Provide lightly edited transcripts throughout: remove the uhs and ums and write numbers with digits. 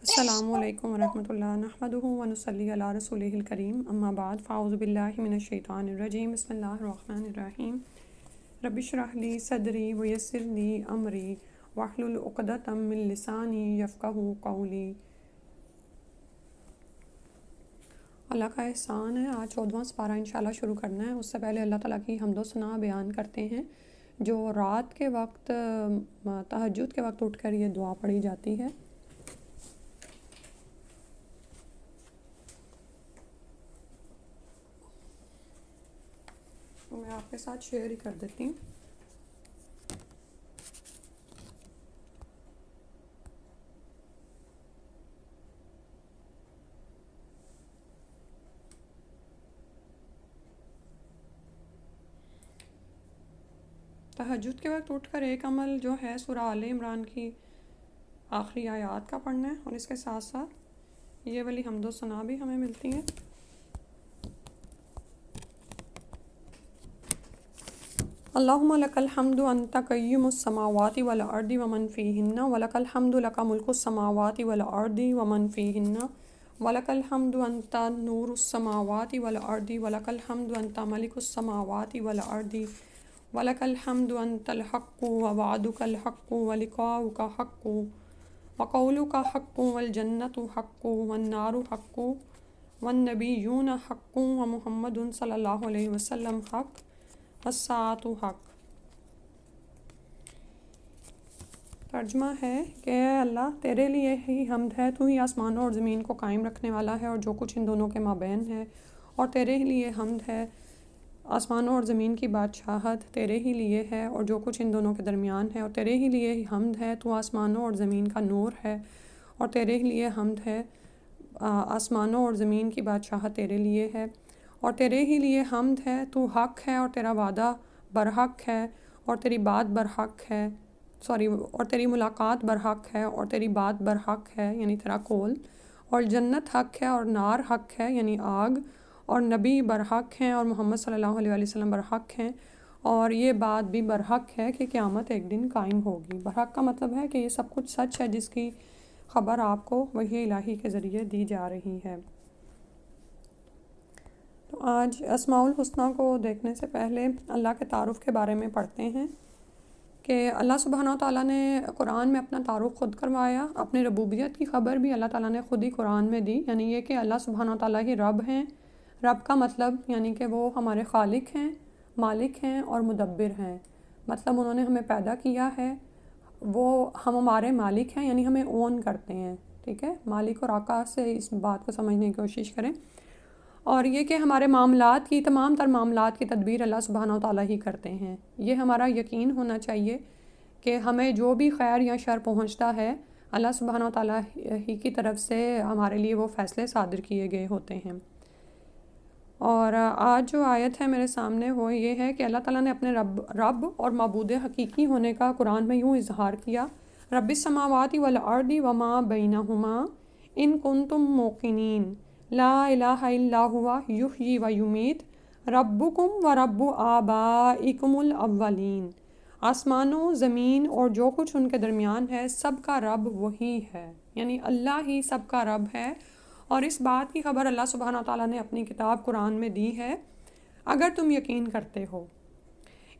السلام علیکم ورحمۃ اللہ نحمدہ ونصلی علی رسولہ الکریم اما بعد فاعوذ باللہ من الشیطان الرجیم بسم اللہ الرحمن الرحیم رب اشرح لی صدری ویسر لی امری واحلل عقدۃ من لسانی یفقہوا قولی۔ اللہ کا احسان ہے، آج 14واں سپارہ انشاءاللہ شروع کرنا ہے۔ اس سے پہلے اللہ تعالیٰ کی حمد و ثنا بیان کرتے ہیں۔ جو رات کے وقت تہجد کے وقت اٹھ کر یہ دعا پڑھی جاتی ہے۔ میں آپ کے ساتھ شیئر ہی کر دیتی ہوں۔ تہجد کے وقت اٹھ کر ایک عمل جو ہے سورہ آل عمران کی آخری آیات کا پڑھنا ہے، اور اس کے ساتھ ساتھ یہ والی حمد و ثنا بھی ہمیں ملتی ہیں۔ اللہم لک الحمد انت قیم السماوات والارض ومن فیہن ولک الحمد لک ملک السماوات والارض ومن فیہن ولک الحمد انت نور السماوات والارض ولک الحمد انت ملک السماوات والارض ولک الحمد انت الحق ووعدک الحق ولقاؤک حق وقولک حق والجنۃ حق والنار حق والنبیون حق ومحمد صلی اللہ علیہ وسلم حق والساعۃ حق۔ ترجمہ ہے کہ اے اللہ تیرے لیے ہی حمد ہے، تو ہی آسمانوں اور زمین کو قائم رکھنے والا ہے اور جو کچھ ان دونوں کے مابین ہے، اور تیرے ہی لیے حمد ہے، آسمانوں اور زمین کی بادشاہت تیرے ہی لیے ہے اور جو کچھ ان دونوں کے درمیان ہے، اور تیرے ہی لیے ہی حمد ہے، تو آسمانوں اور زمین کا نور ہے، اور تیرے ہی لیے حمد ہے، آسمانوں اور زمین کی بادشاہت تیرے لیے ہے، اور تیرے ہی لیے حمد ہے، تو حق ہے اور تیرا وعدہ برحق ہے اور تیری بات برحق ہے، اور تیری ملاقات برحق ہے اور تیری بات برحق ہے یعنی تیرا قول، اور جنت حق ہے اور نار حق ہے یعنی آگ، اور نبی برحق ہیں اور محمد صلی اللہ علیہ وسلم برحق ہیں، اور یہ بات بھی برحق ہے کہ قیامت ایک دن قائم ہوگی۔ برحق کا مطلب ہے کہ یہ سب کچھ سچ ہے جس کی خبر آپ کو وحی الہی کے ذریعے دی جا رہی ہے۔ تو آج اسماء الحسنیٰ کو دیکھنے سے پہلے اللہ کے تعارف کے بارے میں پڑھتے ہیں کہ اللہ سبحانہ و تعالیٰ نے قرآن میں اپنا تعارف خود کروایا، اپنے ربوبیت کی خبر بھی اللہ تعالیٰ نے خود ہی قرآن میں دی، یعنی یہ کہ اللہ سبحانہ و تعالیٰ ہی رب ہیں۔ رب کا مطلب یعنی کہ وہ ہمارے خالق ہیں، مالک ہیں اور مدبر ہیں، مطلب انہوں نے ہمیں پیدا کیا ہے، وہ ہمارے مالک ہیں یعنی ہمیں اون کرتے ہیں، ٹھیک ہے، مالک اور آقا سے اس بات کو سمجھنے کی کوشش کریں، اور یہ کہ ہمارے معاملات کی تمام تر معاملات کی تدبیر اللہ سبحانہ و تعالیٰ ہی کرتے ہیں۔ یہ ہمارا یقین ہونا چاہیے کہ ہمیں جو بھی خیر یا شر پہنچتا ہے اللہ سبحانہ و تعالیٰ ہی کی طرف سے ہمارے لیے وہ فیصلے صادر کیے گئے ہوتے ہیں۔ اور آج جو آیت ہے میرے سامنے وہ یہ ہے کہ اللہ تعالیٰ نے اپنے رب اور معبود حقیقی ہونے کا قرآن میں یوں اظہار کیا، رب السماوات والارض وما بینہما ان کنتم موقنین لا الہ الا ہوا یحیی و یمیت ربکم و رب آبائکم الاولین۔ آسمانوں، زمین اور جو کچھ ان کے درمیان ہے سب کا رب وہی ہے، یعنی اللہ ہی سب کا رب ہے، اور اس بات کی خبر اللہ سبحانہ تعالیٰ نے اپنی کتاب قرآن میں دی ہے۔ اگر تم یقین کرتے ہو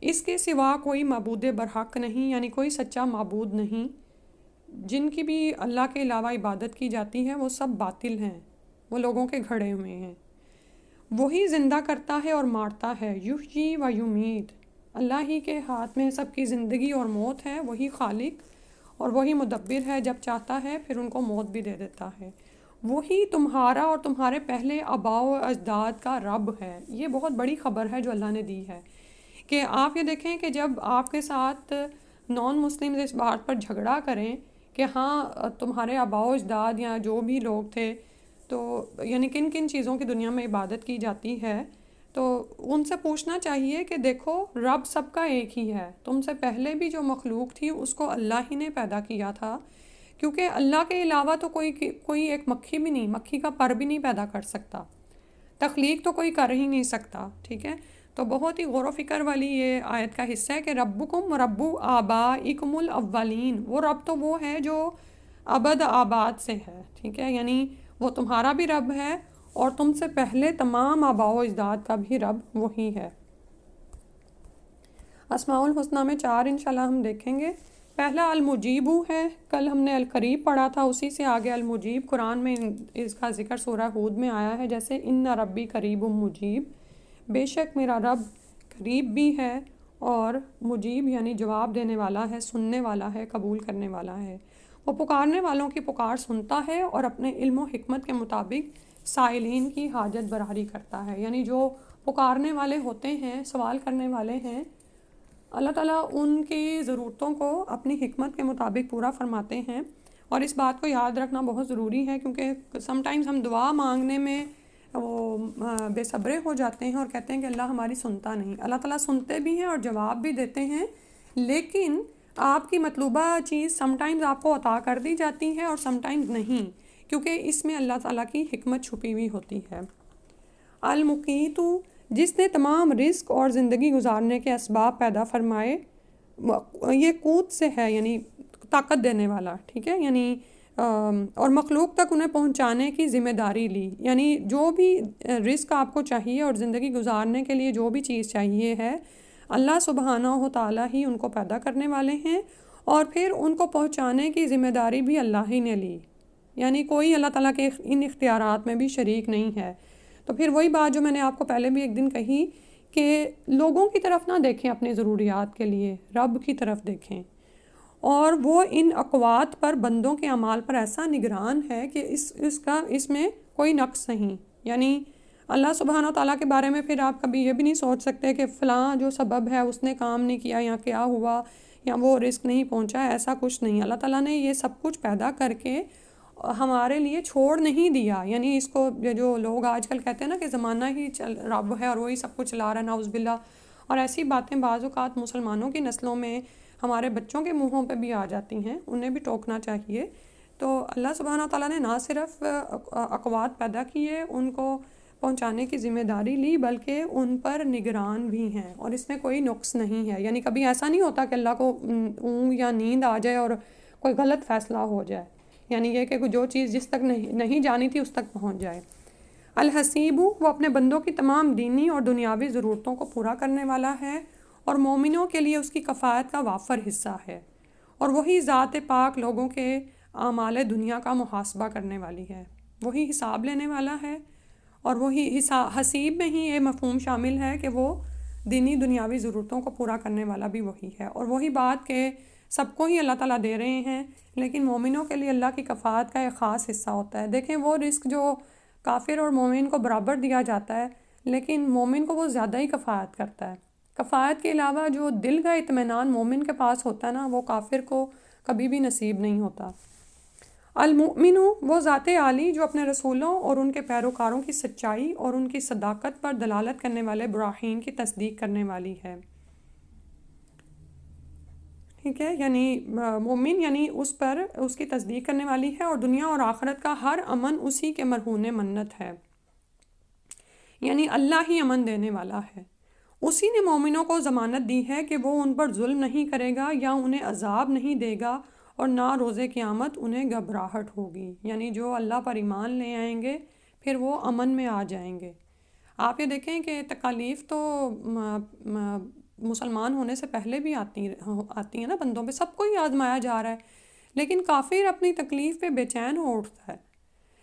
اس کے سوا کوئی معبود برحق نہیں، یعنی کوئی سچا معبود نہیں، جن کی بھی اللہ کے علاوہ عبادت کی جاتی ہے وہ سب باطل ہیں، وہ لوگوں کے گھڑے ہوئے ہیں، وہی زندہ کرتا ہے اور مارتا ہے، یحیی و یمیت، اللہ ہی کے ہاتھ میں سب کی زندگی اور موت ہے، وہی خالق اور وہی مدبر ہے، جب چاہتا ہے پھر ان کو موت بھی دے دیتا ہے، وہی تمہارا اور تمہارے پہلے آباء و اجداد کا رب ہے۔ یہ بہت بڑی خبر ہے جو اللہ نے دی ہے کہ آپ یہ دیکھیں کہ جب آپ کے ساتھ نان مسلم اس بات پر جھگڑا کریں کہ ہاں تمہارے آباء و اجداد یا جو بھی لوگ تھے تو یعنی کن کن چیزوں کی دنیا میں عبادت کی جاتی ہے، تو ان سے پوچھنا چاہیے کہ دیکھو رب سب کا ایک ہی ہے، تم سے پہلے بھی جو مخلوق تھی اس کو اللہ ہی نے پیدا کیا تھا، کیونکہ اللہ کے علاوہ تو کوئی ایک مکھی بھی نہیں، مکھی کا پر بھی نہیں پیدا کر سکتا، تخلیق تو کوئی کر ہی نہیں سکتا، ٹھیک ہے۔ تو بہت ہی غور و فکر والی یہ آیت کا حصہ ہے کہ ربکم رب آبائکم الاولین، وہ رب تو وہ ہے جو ابد آباد سے ہے، ٹھیک ہے، یعنی وہ تمہارا بھی رب ہے اور تم سے پہلے تمام آباء و اجداد کا بھی رب وہی ہے۔ اسماء الحسنہ میں 4 انشاءاللہ ہم دیکھیں گے۔ پہلا المجیب ہے، کل ہم نے القریب پڑھا تھا، اسی سے آگے المجیب قرآن میں اس کا ذکر سورہ ہود میں آیا ہے، جیسے ان ربی قریب مجیب، بے شک میرا رب قریب بھی ہے اور مجیب یعنی جواب دینے والا ہے، سننے والا ہے، قبول کرنے والا ہے۔ وہ پکارنے والوں کی پکار سنتا ہے اور اپنے علم و حکمت کے مطابق سائلین کی حاجت براری کرتا ہے، یعنی جو پکارنے والے ہوتے ہیں، سوال کرنے والے ہیں، اللہ تعالیٰ ان کی ضرورتوں کو اپنی حکمت کے مطابق پورا فرماتے ہیں۔ اور اس بات کو یاد رکھنا بہت ضروری ہے، کیونکہ سم ٹائمز ہم دعا مانگنے میں وہ بے صبرے ہو جاتے ہیں اور کہتے ہیں کہ اللہ ہماری سنتا نہیں۔ اللہ تعالیٰ سنتے بھی ہیں اور جواب بھی دیتے ہیں، لیکن آپ کی مطلوبہ چیز سم ٹائمز آپ کو عطا کر دی جاتی ہے اور سم ٹائمز نہیں، کیونکہ اس میں اللہ تعالیٰ کی حکمت چھپی ہوئی ہوتی ہے۔ المقیت، جس نے تمام رزق اور زندگی گزارنے کے اسباب پیدا فرمائے، یہ قوت سے ہے یعنی طاقت دینے والا، ٹھیک ہے، یعنی اور مخلوق تک انہیں پہنچانے کی ذمہ داری لی، یعنی جو بھی رزق آپ کو چاہیے اور زندگی گزارنے کے لیے جو بھی چیز چاہیے ہے، اللہ سبحانہ و تعالیٰ ہی ان کو پیدا کرنے والے ہیں اور پھر ان کو پہنچانے کی ذمہ داری بھی اللہ ہی نے لی، یعنی کوئی اللہ تعالیٰ کے ان اختیارات میں بھی شریک نہیں ہے۔ تو پھر وہی بات جو میں نے آپ کو پہلے بھی ایک دن کہی کہ لوگوں کی طرف نہ دیکھیں اپنی ضروریات کے لیے، رب کی طرف دیکھیں، اور وہ ان اقوات پر، بندوں کے اعمال پر ایسا نگران ہے کہ اس میں کوئی نقص نہیں، یعنی اللہ سبحانہ و تعالیٰ کے بارے میں پھر آپ کبھی یہ بھی نہیں سوچ سکتے کہ فلاں جو سبب ہے اس نے کام نہیں کیا یا کیا ہوا یا وہ رزق نہیں پہنچا، ایسا کچھ نہیں۔ اللہ تعالیٰ نے یہ سب کچھ پیدا کر کے ہمارے لیے چھوڑ نہیں دیا، یعنی اس کو جو لوگ آج کل کہتے ہیں نا کہ زمانہ ہی رب ہے اور وہی سب کچھ چلا رہا ہے، نعوذ باللہ، اور ایسی باتیں بعض اوقات مسلمانوں کی نسلوں میں ہمارے بچوں کے منہوں پہ بھی آ جاتی ہیں، انہیں بھی ٹوکنا چاہیے۔ تو اللہ سبحانہ تعالیٰ نے نہ صرف اقوات پیدا کیے، ان کو پہنچانے کی ذمہ داری لی، بلکہ ان پر نگران بھی ہیں، اور اس میں کوئی نقص نہیں ہے، یعنی کبھی ایسا نہیں ہوتا کہ اللہ کو اونگ یا نیند آ جائے اور کوئی غلط فیصلہ ہو جائے، یعنی یہ کہ جو چیز جس تک نہیں جانی تھی اس تک پہنچ جائے۔ الحسیب، وہ اپنے بندوں کی تمام دینی اور دنیاوی ضرورتوں کو پورا کرنے والا ہے اور مومنوں کے لیے اس کی کفایت کا وافر حصہ ہے، اور وہی ذات پاک لوگوں کے اعمال دنیا کا محاسبہ کرنے والی ہے، وہی حساب لینے والا ہے، اور وہی حسیب میں ہی یہ مفہوم شامل ہے کہ وہ دینی دنیاوی ضرورتوں کو پورا کرنے والا بھی وہی ہے، اور وہی بات کہ سب کو ہی اللہ تعالیٰ دے رہے ہیں، لیکن مومنوں کے لیے اللہ کی کفایت کا ایک خاص حصہ ہوتا ہے۔ دیکھیں وہ رزق جو کافر اور مومن کو برابر دیا جاتا ہے، لیکن مومن کو وہ زیادہ ہی کفایت کرتا ہے۔ کفایت کے علاوہ جو دل کا اطمینان مومن کے پاس ہوتا ہے نا، وہ کافر کو کبھی بھی نصیب نہیں ہوتا۔ المؤمن، وہ ذات عالی جو اپنے رسولوں اور ان کے پیروکاروں کی سچائی اور ان کی صداقت پر دلالت کرنے والے براہین کی تصدیق کرنے والی ہے، ٹھیک ہے، یعنی مومن یعنی اس پر اس کی تصدیق کرنے والی ہے، اور دنیا اور آخرت کا ہر امن اسی کے مرہون منت ہے، یعنی اللہ ہی امن دینے والا ہے۔ اسی نے مومنوں کو ضمانت دی ہے کہ وہ ان پر ظلم نہیں کرے گا یا انہیں عذاب نہیں دے گا، اور نہ روز قیامت انہیں گھبراہٹ ہوگی، یعنی جو اللہ پر ایمان لے آئیں گے پھر وہ امن میں آ جائیں گے۔ آپ یہ دیکھیں کہ تکالیف تو مسلمان ہونے سے پہلے بھی آتی ہیں نا بندوں پہ، سب کو ہی آزمایا جا رہا ہے، لیکن کافر اپنی تکلیف پہ بے چین ہو اٹھتا ہے،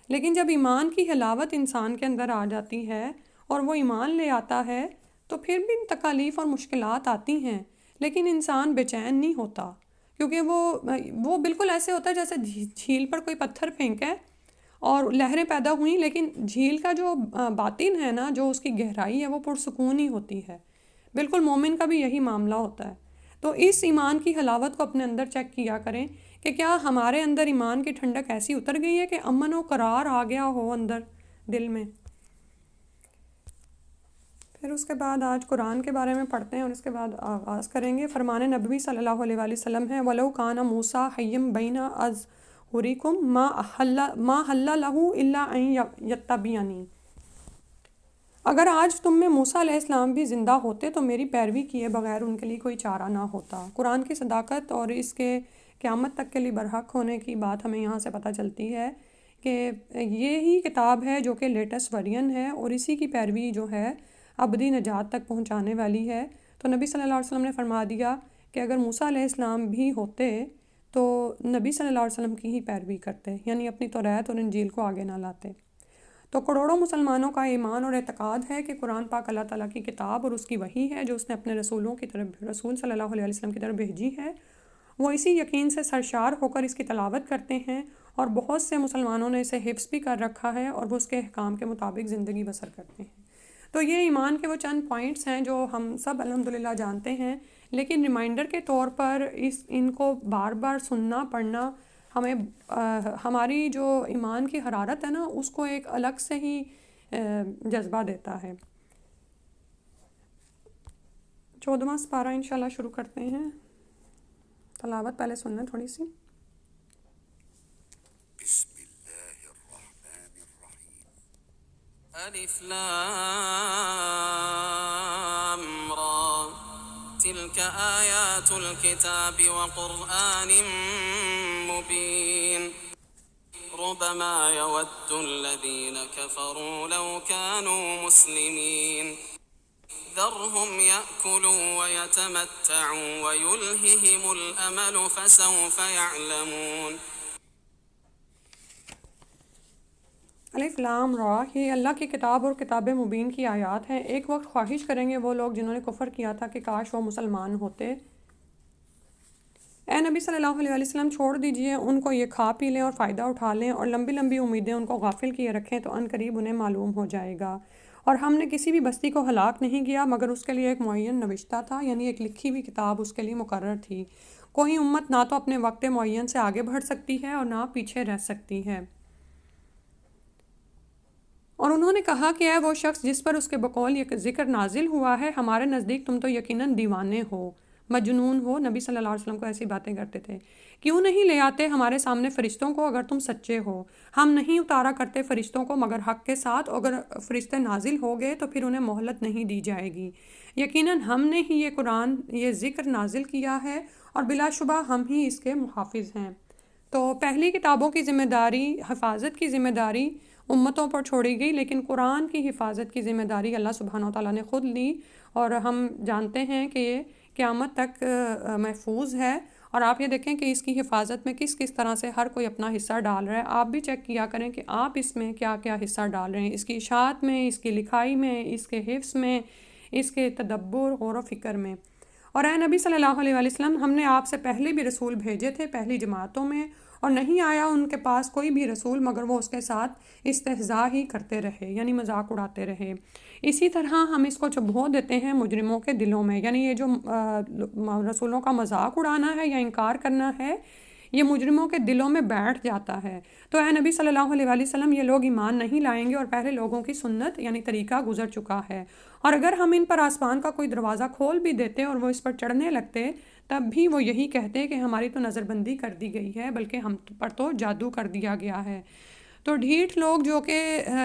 لیکن جب ایمان کی حلاوت انسان کے اندر آ جاتی ہے اور وہ ایمان لے آتا ہے تو پھر بھی تکالیف اور مشکلات آتی ہیں، لیکن انسان بے چین نہیں ہوتا، کیونکہ وہ بالکل ایسے ہوتا ہے جیسے جھیل پر کوئی پتھر پھینکا ہے اور لہریں پیدا ہوئیں، لیکن جھیل کا جو باطن ہے نا، جو اس کی گہرائی ہے، وہ پرسکون ہی ہوتی ہے۔ بالکل مومن کا بھی یہی معاملہ ہوتا ہے۔ تو اس ایمان کی حلاوت کو اپنے اندر چیک کیا کریں کہ کیا ہمارے اندر ایمان کی ٹھنڈک ایسی اتر گئی ہے کہ امن و قرار آ گیا ہو اندر دل میں۔ پھر اس کے بعد آج قرآن کے بارے میں پڑھتے ہیں اور اس کے بعد آغاز کریں گے۔ فرمان نبوی صلی اللہ علیہ وآلہ وسلم ہے، وَلَوْ كَانَ مُوسَىٰ حَيًّا بَيْنَ أَظْهُرِكُمْ مَا حَلَّ لَهُ إِلَّا أَن يَتَّبِعَنِي۔ اگر آج تم میں موسیٰ علیہ السلام بھی زندہ ہوتے تو میری پیروی کیے بغیر ان کے لیے کوئی چارہ نہ ہوتا۔ قرآن کی صداقت اور اس کے قیامت تک کے لیے برحق ہونے کی بات ہمیں یہاں سے پتہ چلتی ہے کہ یہی کتاب ہے جو کہ لیٹسٹ ورژن ہے، اور اسی کی پیروی جو ہے ابدی نجات تک پہنچانے والی ہے۔ تو نبی صلی اللہ علیہ وسلم نے فرما دیا کہ اگر موسیٰ علیہ السلام بھی ہوتے تو نبی صلی اللہ علیہ وسلم کی ہی پیروی کرتے، یعنی اپنی توریت اور انجیل کو آگے نہ لاتے۔ تو کروڑوں مسلمانوں کا ایمان اور اعتقاد ہے کہ قرآن پاک اللہ تعالیٰ کی کتاب اور اس کی وحی ہے جو اس نے اپنے رسولوں کی طرف، رسول صلی اللہ علیہ وسلم کی طرف بھیجی ہے۔ وہ اسی یقین سے سرشار ہو کر اس کی تلاوت کرتے ہیں، اور بہت سے مسلمانوں نے اسے حفظ بھی کر رکھا ہے اور وہ اس کے احکام کے مطابق زندگی بسر کرتے ہیں۔ تو یہ ایمان کے وہ چند پوائنٹس ہیں جو ہم سب الحمدللہ جانتے ہیں، لیکن ریمائنڈر کے طور پر ان کو بار بار سننا پڑھنا ہمیں ہماری جو ایمان کی حرارت ہے نا اس کو ایک الگ سے ہی جذبہ دیتا ہے۔ 14واں سپارہ انشاءاللہ شروع کرتے ہیں۔ تلاوت پہلے سن لیں تھوڑی سی۔ بسم اللہ الرحمن الرحیم۔ الف لام را تلک آیات الکتاب وقرآن مبین ربما يود الذين كفروا لو كانوا مسلمين ذرهم يأكلوا ويتمتعوا ويلههم الأمل فسوف يعلمون۔ الف لام را، یہ اللہ کی کتاب اور کتاب مبین کی آیات ہیں۔ ایک وقت خواہش کریں گے وہ لوگ جنہوں نے کفر کیا تھا کہ کاش وہ مسلمان ہوتے۔ اے نبی صلی اللہ علیہ وسلم چھوڑ دیجئے ان کو، یہ کھا پی لیں اور فائدہ اٹھا لیں، اور لمبی لمبی امیدیں ان کو غافل کیے رکھیں تو ان قریب انہیں معلوم ہو جائے گا۔ اور ہم نے کسی بھی بستی کو ہلاک نہیں کیا مگر اس کے لیے ایک معین نوشتہ تھا، یعنی ایک لکھی ہوئی کتاب اس کے لیے مقرر تھی۔ کوئی امت نہ تو اپنے وقت معین سے آگے بڑھ سکتی ہے اور نہ پیچھے رہ سکتی ہے۔ اور انہوں نے کہا کہ اے وہ شخص جس پر اس کے بقول یہ ذکر نازل ہوا ہے، ہمارے نزدیک تم تو یقیناً دیوانے ہو، مجنون ہو۔ نبی صلی اللہ علیہ وسلم کو ایسی باتیں کرتے تھے۔ کیوں نہیں لے آتے ہمارے سامنے فرشتوں کو اگر تم سچے ہو؟ ہم نہیں اتارا کرتے فرشتوں کو مگر حق کے ساتھ، اگر فرشتے نازل ہو گئے تو پھر انہیں مہلت نہیں دی جائے گی۔ یقیناً ہم نے ہی یہ قرآن، یہ ذکر نازل کیا ہے، اور بلا شبہ ہم ہی اس کے محافظ ہیں۔ تو پہلی کتابوں کی ذمہ داری، حفاظت کی ذمہ داری امتوں پر چھوڑی گئی، لیکن قرآن کی حفاظت کی ذمہ داری اللہ سبحانہ وتعالیٰ نے خود لی، اور ہم جانتے ہیں کہ یہ قیامت تک محفوظ ہے۔ اور آپ یہ دیکھیں کہ اس کی حفاظت میں کس کس طرح سے ہر کوئی اپنا حصہ ڈال رہا ہے۔ آپ بھی چیک کیا کریں کہ آپ اس میں کیا کیا حصہ ڈال رہے ہیں، اس کی اشاعت میں، اس کی لکھائی میں، اس کے حفظ میں، اس کے تدبر، غور و فکر میں۔ اور اے نبی صلی اللہ علیہ وسلم، ہم نے آپ سے پہلے بھی رسول بھیجے تھے پہلی جماعتوں میں، اور نہیں آیا ان کے پاس کوئی بھی رسول مگر وہ اس کے ساتھ استہزاء ہی کرتے رہے، یعنی مذاق اڑاتے رہے۔ اسی طرح ہم اس کو چبھو دیتے ہیں مجرموں کے دلوں میں، یعنی یہ جو رسولوں کا مذاق اڑانا ہے یا انکار کرنا ہے، یہ مجرموں کے دلوں میں بیٹھ جاتا ہے۔ تو اے نبی صلی اللہ علیہ وسلم، یہ لوگ ایمان نہیں لائیں گے، اور پہلے لوگوں کی سنت یعنی طریقہ گزر چکا ہے۔ اور اگر ہم ان پر آسمان کا کوئی دروازہ کھول بھی دیتے اور وہ اس پر چڑھنے لگتے، تب بھی وہ یہی کہتے کہ ہماری تو نظر بندی کر دی گئی ہے، بلکہ ہم پر تو جادو کر دیا گیا ہے۔ تو ڈھیٹ لوگ جو کہ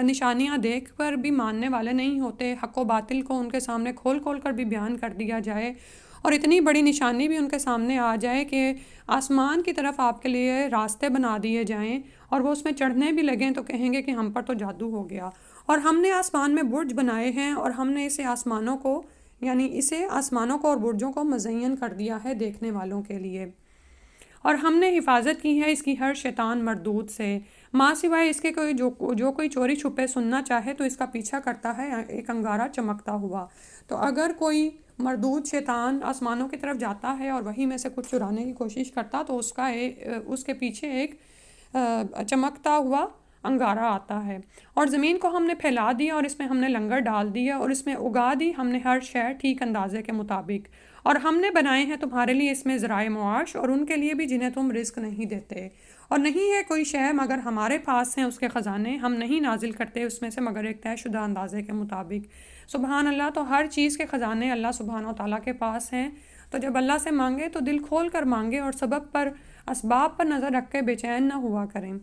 نشانیاں دیکھ کر بھی ماننے والے نہیں ہوتے، حق و باطل کو ان کے سامنے کھول کھول کر بھی بیان کر دیا جائے، اور اتنی بڑی نشانی بھی ان کے سامنے آ جائے کہ آسمان کی طرف آپ کے لیے راستے بنا دیے جائیں اور وہ اس میں چڑھنے بھی لگیں، تو کہیں گے کہ ہم پر تو جادو ہو گیا، اور ہم نے آسمان میں برج بنائے ہیں، اور ہم نے اسے آسمانوں کو اور برجوں کو مزین کر دیا ہے دیکھنے والوں کے لیے، اور ہم نے حفاظت کی ہے اس کی ہر شیطان مردود سے، ماں سوائے اس کے جو کوئی چوری چھپے سننا چاہے تو اس کا پیچھا کرتا ہے ایک انگارہ چمکتا ہوا۔ تو اگر کوئی مردود شیطان آسمانوں کی طرف جاتا ہے اور وہی میں سے کچھ چرانے کی کوشش کرتا تو اس کے پیچھے ایک چمکتا ہوا انگارہ آتا ہے۔ اور زمین کو ہم نے پھیلا دیا اور اس میں ہم نے لنگر ڈال دیا اور اس میں اگا دی ہم نے ہر شے ٹھیک اندازے کے مطابق، اور ہم نے بنائے ہیں تمہارے لیے اس میں ذرائع معاش اور ان کے لیے بھی جنہیں تم رزق نہیں دیتے، اور نہیں ہے کوئی شے مگر ہمارے پاس ہیں اس کے خزانے، ہم نہیں نازل کرتے اس میں سے مگر ایک طے شدہ اندازے کے مطابق۔ سبحان اللہ، تو ہر چیز کے خزانے اللہ سبحانہ و تعالیٰ کے پاس ہیں، تو جب اللہ سے مانگے تو دل کھول کر مانگے اور اسباب پر نظر رکھ کے بے چین نہ ہوا کریں۔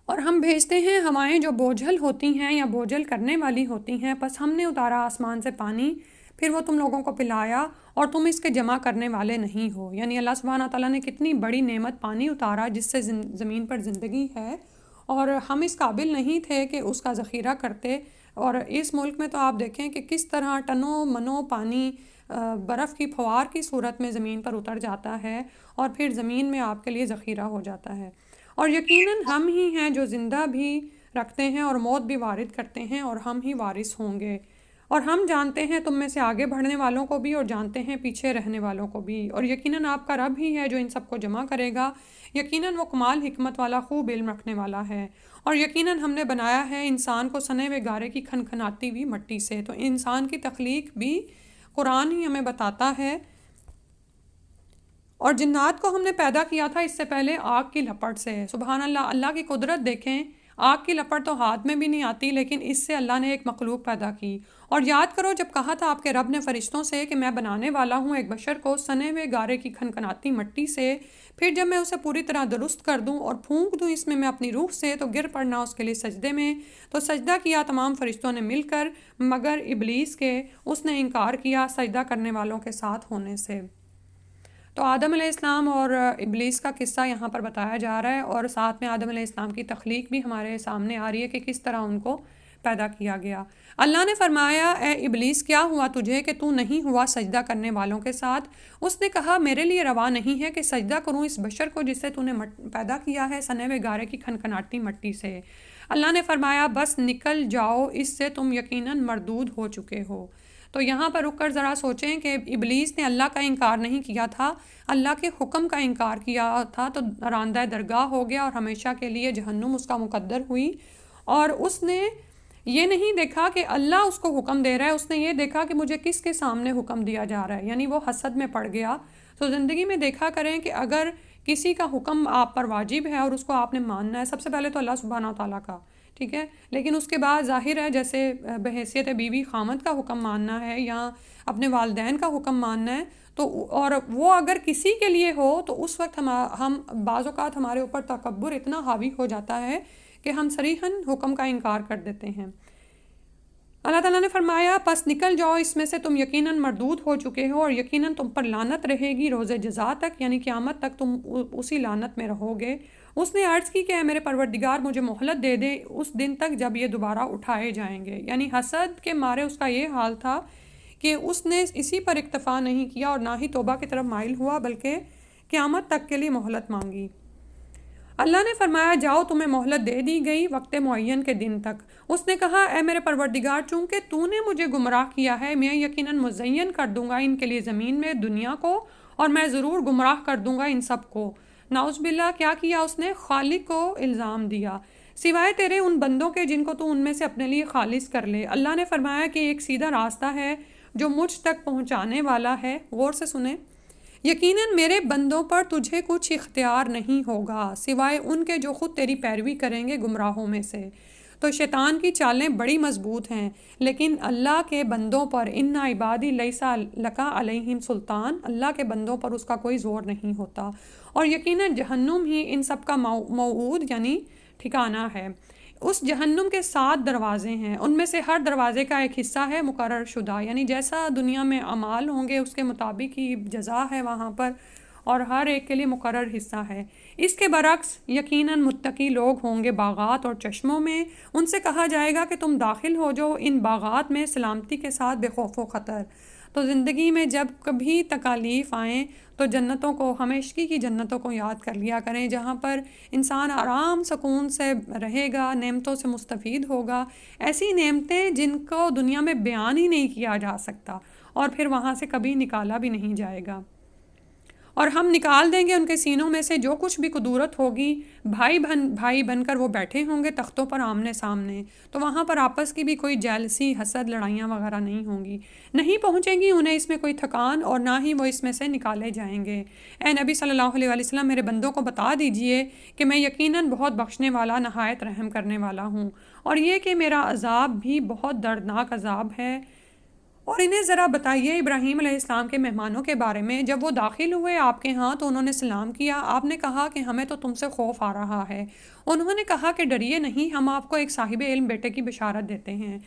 اور ہم بھیجتے ہیں ہوائیں جو بوجھل ہوتی ہیں یا بوجھل کرنے والی ہوتی ہیں، پس ہم نے اتارا آسمان سے پانی، پھر وہ تم لوگوں کو پلایا اور تم اس کے جمع کرنے والے نہیں ہو. یعنی اللہ سبحانہ تعالیٰ نے کتنی بڑی نعمت پانی اتارا جس سے زمین پر زندگی ہے، اور ہم اس قابل نہیں تھے کہ اس کا ذخیرہ کرتے. اور اس ملک میں تو آپ دیکھیں کہ کس طرح ٹنوں منوں پانی برف کی پھوار کی صورت میں زمین پر اتر جاتا ہے اور پھر زمین میں آپ کے لیے ذخیرہ ہو جاتا ہے. اور یقیناً ہم ہی ہیں جو زندہ بھی رکھتے ہیں اور موت بھی وارد کرتے ہیں، اور ہم ہی وارث ہوں گے. اور ہم جانتے ہیں تم میں سے آگے بڑھنے والوں کو بھی، اور جانتے ہیں پیچھے رہنے والوں کو بھی. اور یقیناً آپ کا رب ہی ہے جو ان سب کو جمع کرے گا. یقیناً وہ کمال حکمت والا، خوب علم رکھنے والا ہے. اور یقیناً ہم نے بنایا ہے انسان کو سنے ہوئے گارے کی کھنکھناتی ہوئی مٹی سے. تو انسان کی تخلیق بھی قرآن ہی ہمیں بتاتا ہے. اور جنات کو ہم نے پیدا کیا تھا اس سے پہلے آگ کی لپٹ سے. سبحان اللہ، اللہ کی قدرت دیکھیں. آگ کی لپٹ تو ہاتھ میں بھی نہیں آتی، لیکن اس سے اللہ نے ایک مخلوق پیدا کی. اور یاد کرو جب کہا تھا آپ کے رب نے فرشتوں سے کہ میں بنانے والا ہوں ایک بشر کو سنے ہوئے گارے کی کھنکھناتی مٹی سے، پھر جب میں اسے پوری طرح درست کر دوں اور پھونک دوں اس میں اپنی روح سے، تو گر پڑنا اس کے لیے سجدے میں. تو سجدہ کیا تمام فرشتوں نے مل کر، مگر ابلیس کے، اس نے انکار کیا سجدہ کرنے والوں کے ساتھ ہونے سے. تو آدم علیہ السلام اور ابلیس کا قصہ یہاں پر بتایا جا رہا ہے، اور ساتھ میں آدم علیہ السلام کی تخلیق بھی ہمارے سامنے آ رہی ہے کہ کس طرح ان کو پیدا کیا گیا. اللہ نے فرمایا اے ابلیس کیا ہوا تجھے کہ تو نہیں ہوا سجدہ کرنے والوں کے ساتھ؟ اس نے کہا میرے لیے روا نہیں ہے کہ سجدہ کروں اس بشر کو جس سے تو نے پیدا کیا ہے سنے ہوئے گارے کی کھنکھناتی مٹی سے. اللہ نے فرمایا بس نکل جاؤ، اس سے تم یقیناً مردود ہو چکے ہو. تو یہاں پر رک کر ذرا سوچیں کہ ابلیس نے اللہ کا انکار نہیں کیا تھا، اللہ کے حکم کا انکار کیا تھا، تو راندہ درگاہ ہو گیا اور ہمیشہ کے لیے جہنم اس کا مقدر ہوئی. اور اس نے یہ نہیں دیکھا کہ اللہ اس کو حکم دے رہا ہے، اس نے یہ دیکھا کہ مجھے کس کے سامنے حکم دیا جا رہا ہے، یعنی وہ حسد میں پڑ گیا. تو زندگی میں دیکھا کریں کہ اگر کسی کا حکم آپ پر واجب ہے اور اس کو آپ نے ماننا ہے، سب سے پہلے تو اللہ سبحانہ تعالیٰ کا، ٹھیک ہے، لیکن اس کے بعد ظاہر ہے جیسے بحیثیت بیوی خامد کا حکم ماننا ہے یا اپنے والدین کا حکم ماننا ہے، تو اور وہ اگر کسی کے لیے ہو تو اس وقت ہم بعض اوقات ہمارے اوپر تکبر اتنا حاوی ہو جاتا ہے کہ ہم صریحاً حکم کا انکار کر دیتے ہیں. اللہ تعالیٰ نے فرمایا پس نکل جاؤ اس میں سے، تم یقیناً مردود ہو چکے ہو، اور یقیناً تم پر لعنت رہے گی روز جزا تک، یعنی قیامت تک تم اسی لعنت میں رہو گے. اس نے عرض کی کہ اے میرے پروردگار مجھے مہلت دے دے اس دن تک جب یہ دوبارہ اٹھائے جائیں گے. یعنی حسد کے مارے اس کا یہ حال تھا کہ اس نے اسی پر اکتفا نہیں کیا اور نہ ہی توبہ کی طرف مائل ہوا، بلکہ قیامت تک کے لیے مہلت مانگی. اللہ نے فرمایا جاؤ تمہیں مہلت دے دی گئی وقت معین کے دن تک. اس نے کہا اے میرے پروردگار چونکہ تو نے مجھے گمراہ کیا ہے، میں یقیناً مزین کر دوں گا ان کے لیے زمین میں دنیا کو، اور میں ضرور گمراہ کر دوں گا ان سب کو. نعوذ باللہ، کیا کیا اس نے؟ خالق کو الزام دیا، سوائے تیرے ان بندوں کے جن کو تو ان میں سے اپنے لیے خالص کر لے. اللہ نے فرمایا کہ ایک سیدھا راستہ ہے جو مجھ تک پہنچانے والا ہے. غور سے سنیں، یقیناً میرے بندوں پر تجھے کچھ اختیار نہیں ہوگا سوائے ان کے جو خود تیری پیروی کریں گے گمراہوں میں سے. تو شیطان کی چالیں بڑی مضبوط ہیں، لیکن اللہ کے بندوں پر ان عبادی لیسا لکا علیہم سلطان، اللہ کے بندوں پر اس کا کوئی زور نہیں ہوتا. اور یقیناً جہنم ہی ان سب کا موعود یعنی ٹھکانہ ہے. اس جہنم کے 7 دروازے ہیں، ان میں سے ہر دروازے کا ایک حصہ ہے مقرر شدہ، یعنی جیسا دنیا میں اعمال ہوں گے اس کے مطابق ہی جزا ہے وہاں پر، اور ہر ایک کے لیے مقرر حصہ ہے. اس کے برعکس یقیناً متقی لوگ ہوں گے باغات اور چشموں میں، ان سے کہا جائے گا کہ تم داخل ہو جاؤ ان باغات میں سلامتی کے ساتھ بے خوف و خطر. تو زندگی میں جب کبھی تکالیف آئیں تو جنتوں کو، ہمیشگی کی جنتوں کو یاد کر لیا کریں، جہاں پر انسان آرام سکون سے رہے گا، نعمتوں سے مستفید ہوگا، ایسی نعمتیں جن کو دنیا میں بیان ہی نہیں کیا جا سکتا اور پھر وہاں سے کبھی نکالا بھی نہیں جائے گا. اور ہم نکال دیں گے ان کے سینوں میں سے جو کچھ بھی قدورت ہوگی. بھائی بن کر وہ بیٹھے ہوں گے تختوں پر آمنے سامنے، تو وہاں پر آپس کی بھی کوئی جیلسی، حسد، لڑائیاں وغیرہ نہیں ہوں گی، نہیں پہنچیں گی انہیں اس میں کوئی تھکان، اور نہ ہی وہ اس میں سے نکالے جائیں گے. اے نبی صلی اللہ علیہ وسلم میرے بندوں کو بتا دیجئے کہ میں یقیناً بہت بخشنے والا، نہایت رحم کرنے والا ہوں، اور یہ کہ میرا عذاب بھی بہت دردناک عذاب ہے. اور انہیں ذرا بتائیے ابراہیم علیہ السلام کے مہمانوں کے بارے میں، جب وہ داخل ہوئے آپ کے ہاں تو انہوں نے سلام کیا. آپ نے کہا کہ ہمیں تو تم سے خوف آ رہا ہے. انہوں نے کہا کہ ڈریے نہیں، ہم آپ کو ایک صاحب علم بیٹے کی بشارت دیتے ہیں.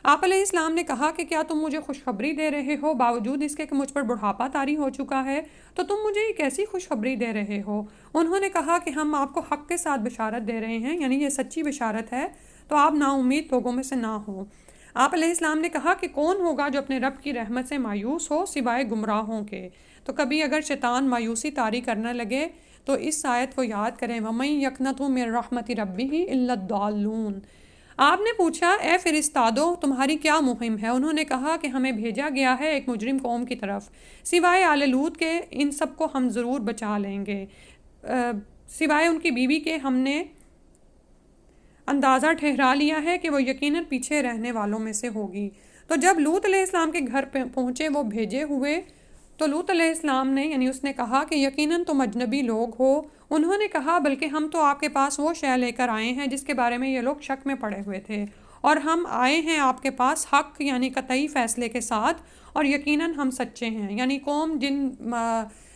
آپ علیہ السلام نے کہا کہ کیا تم مجھے خوشخبری دے رہے ہو باوجود اس کے کہ مجھ پر بڑھاپا طاری ہو چکا ہے، تو تم مجھے یہ کیسی خوشخبری دے رہے ہو؟ انہوں نے کہا کہ ہم آپ کو حق کے ساتھ بشارت دے رہے ہیں، یعنی یہ سچی بشارت ہے، تو آپ نا امید لوگوں میں سے نہ ہوں۔ آپ علیہ السلام نے کہا کہ کون ہوگا جو اپنے رب کی رحمت سے مایوس ہو سوائے گمراہوں کے؟ تو کبھی اگر شیطان مایوسی طاری کرنے لگے تو اس آیت کو یاد کریں، وَمَن يَقْنَطُ مِن رَحْمَتِ رَبِّهِ إِلَّا الضَّالُّونَ۔ آپ نے پوچھا اے فرستادو تمہاری کیا مہم ہے؟ انہوں نے کہا کہ ہمیں بھیجا گیا ہے ایک مجرم قوم کی طرف، سوائے آل لوط کے ان سب کو ہم ضرور بچا لیں گے، سوائے ان کی بیوی کے ہم نے اندازہ ٹھہرا لیا ہے کہ وہ یقیناً پیچھے رہنے والوں میں سے ہوگی۔ تو جب لوط علیہ السلام کے گھر پہنچے وہ بھیجے ہوئے، تو لوط علیہ السلام نے یعنی اس نے کہا کہ یقیناً تم اجنبی لوگ ہو۔ انہوں نے کہا بلکہ ہم تو آپ کے پاس وہ شے لے کر آئے ہیں جس کے بارے میں یہ لوگ شک میں پڑے ہوئے تھے، اور ہم آئے ہیں آپ کے پاس حق یعنی قطعی فیصلے کے ساتھ، اور یقیناً ہم سچے ہیں۔ یعنی قوم جن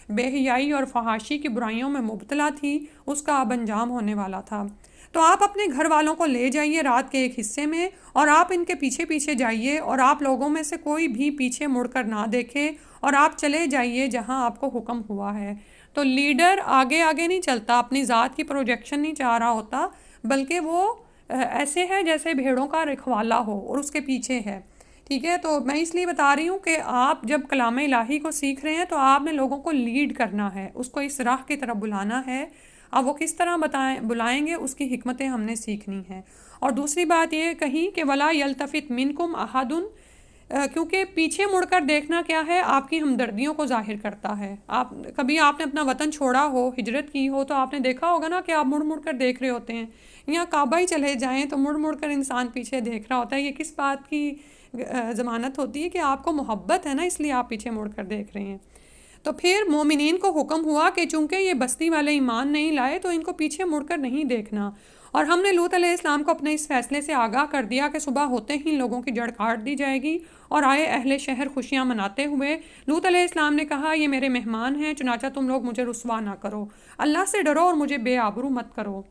بے حیائی اور فحاشی کی برائیوں میں مبتلا تھی اس کا اب انجام ہونے والا تھا۔ تو آپ اپنے گھر والوں کو لے جائیے رات کے ایک حصے میں، اور آپ ان کے پیچھے پیچھے جائیے، اور آپ لوگوں میں سے کوئی بھی پیچھے مڑ کر نہ دیکھے، اور آپ چلے جائیے جہاں آپ کو حکم ہوا ہے۔ تو لیڈر آگے آگے نہیں چلتا، اپنی ذات کی پروجیکشن نہیں چاہ رہا ہوتا، بلکہ وہ ایسے ہے جیسے بھیڑوں کا رکھوالا ہو اور اس کے پیچھے ہے۔ ٹھیک ہے، تو میں اس لیے بتا رہی ہوں کہ آپ جب کلام الہی کو سیکھ رہے ہیں تو آپ نے لوگوں کو لیڈ کرنا ہے، اس کو اس راہ کی طرف بلانا ہے۔ اب وہ کس طرح بلائیں گے اس کی حکمتیں ہم نے سیکھنی ہیں۔ اور دوسری بات یہ کہی کہ وَلَا يَلْتَفِتْ مِنْكُمْ أَحَدٌ، کیونکہ پیچھے مڑ کر دیکھنا کیا ہے، آپ کی ہمدردیوں کو ظاہر کرتا ہے۔ کبھی آپ نے اپنا وطن چھوڑا ہو، ہجرت کی ہو، تو آپ نے دیکھا ہوگا نا کہ آپ مڑ مڑ کر دیکھ رہے ہوتے ہیں، یا کعبہ ہی چلے جائیں تو مڑ مڑ کر انسان پیچھے دیکھ رہا ہوتا ہے۔ یہ کس بات کی ضمانت ہوتی ہے کہ آپ کو محبت ہے نا، اس لیے آپ پیچھے مڑ کر دیکھ رہے ہیں۔ تو پھر مومنین کو حکم ہوا کہ چونکہ یہ بستی والے ایمان نہیں لائے تو ان کو پیچھے مڑ کر نہیں دیکھنا، اور ہم نے لوط علیہ السلام کو اپنے اس فیصلے سے آگاہ کر دیا کہ صبح ہوتے ہی لوگوں کی جڑ کاٹ دی جائے گی، اور آئے اہل شہر خوشیاں مناتے ہوئے۔ لوط علیہ السلام نے کہا یہ میرے مہمان ہیں، چنانچہ تم لوگ مجھے رسوا نہ کرو، اللہ سے ڈرو اور مجھے بے آبرو مت کرو۔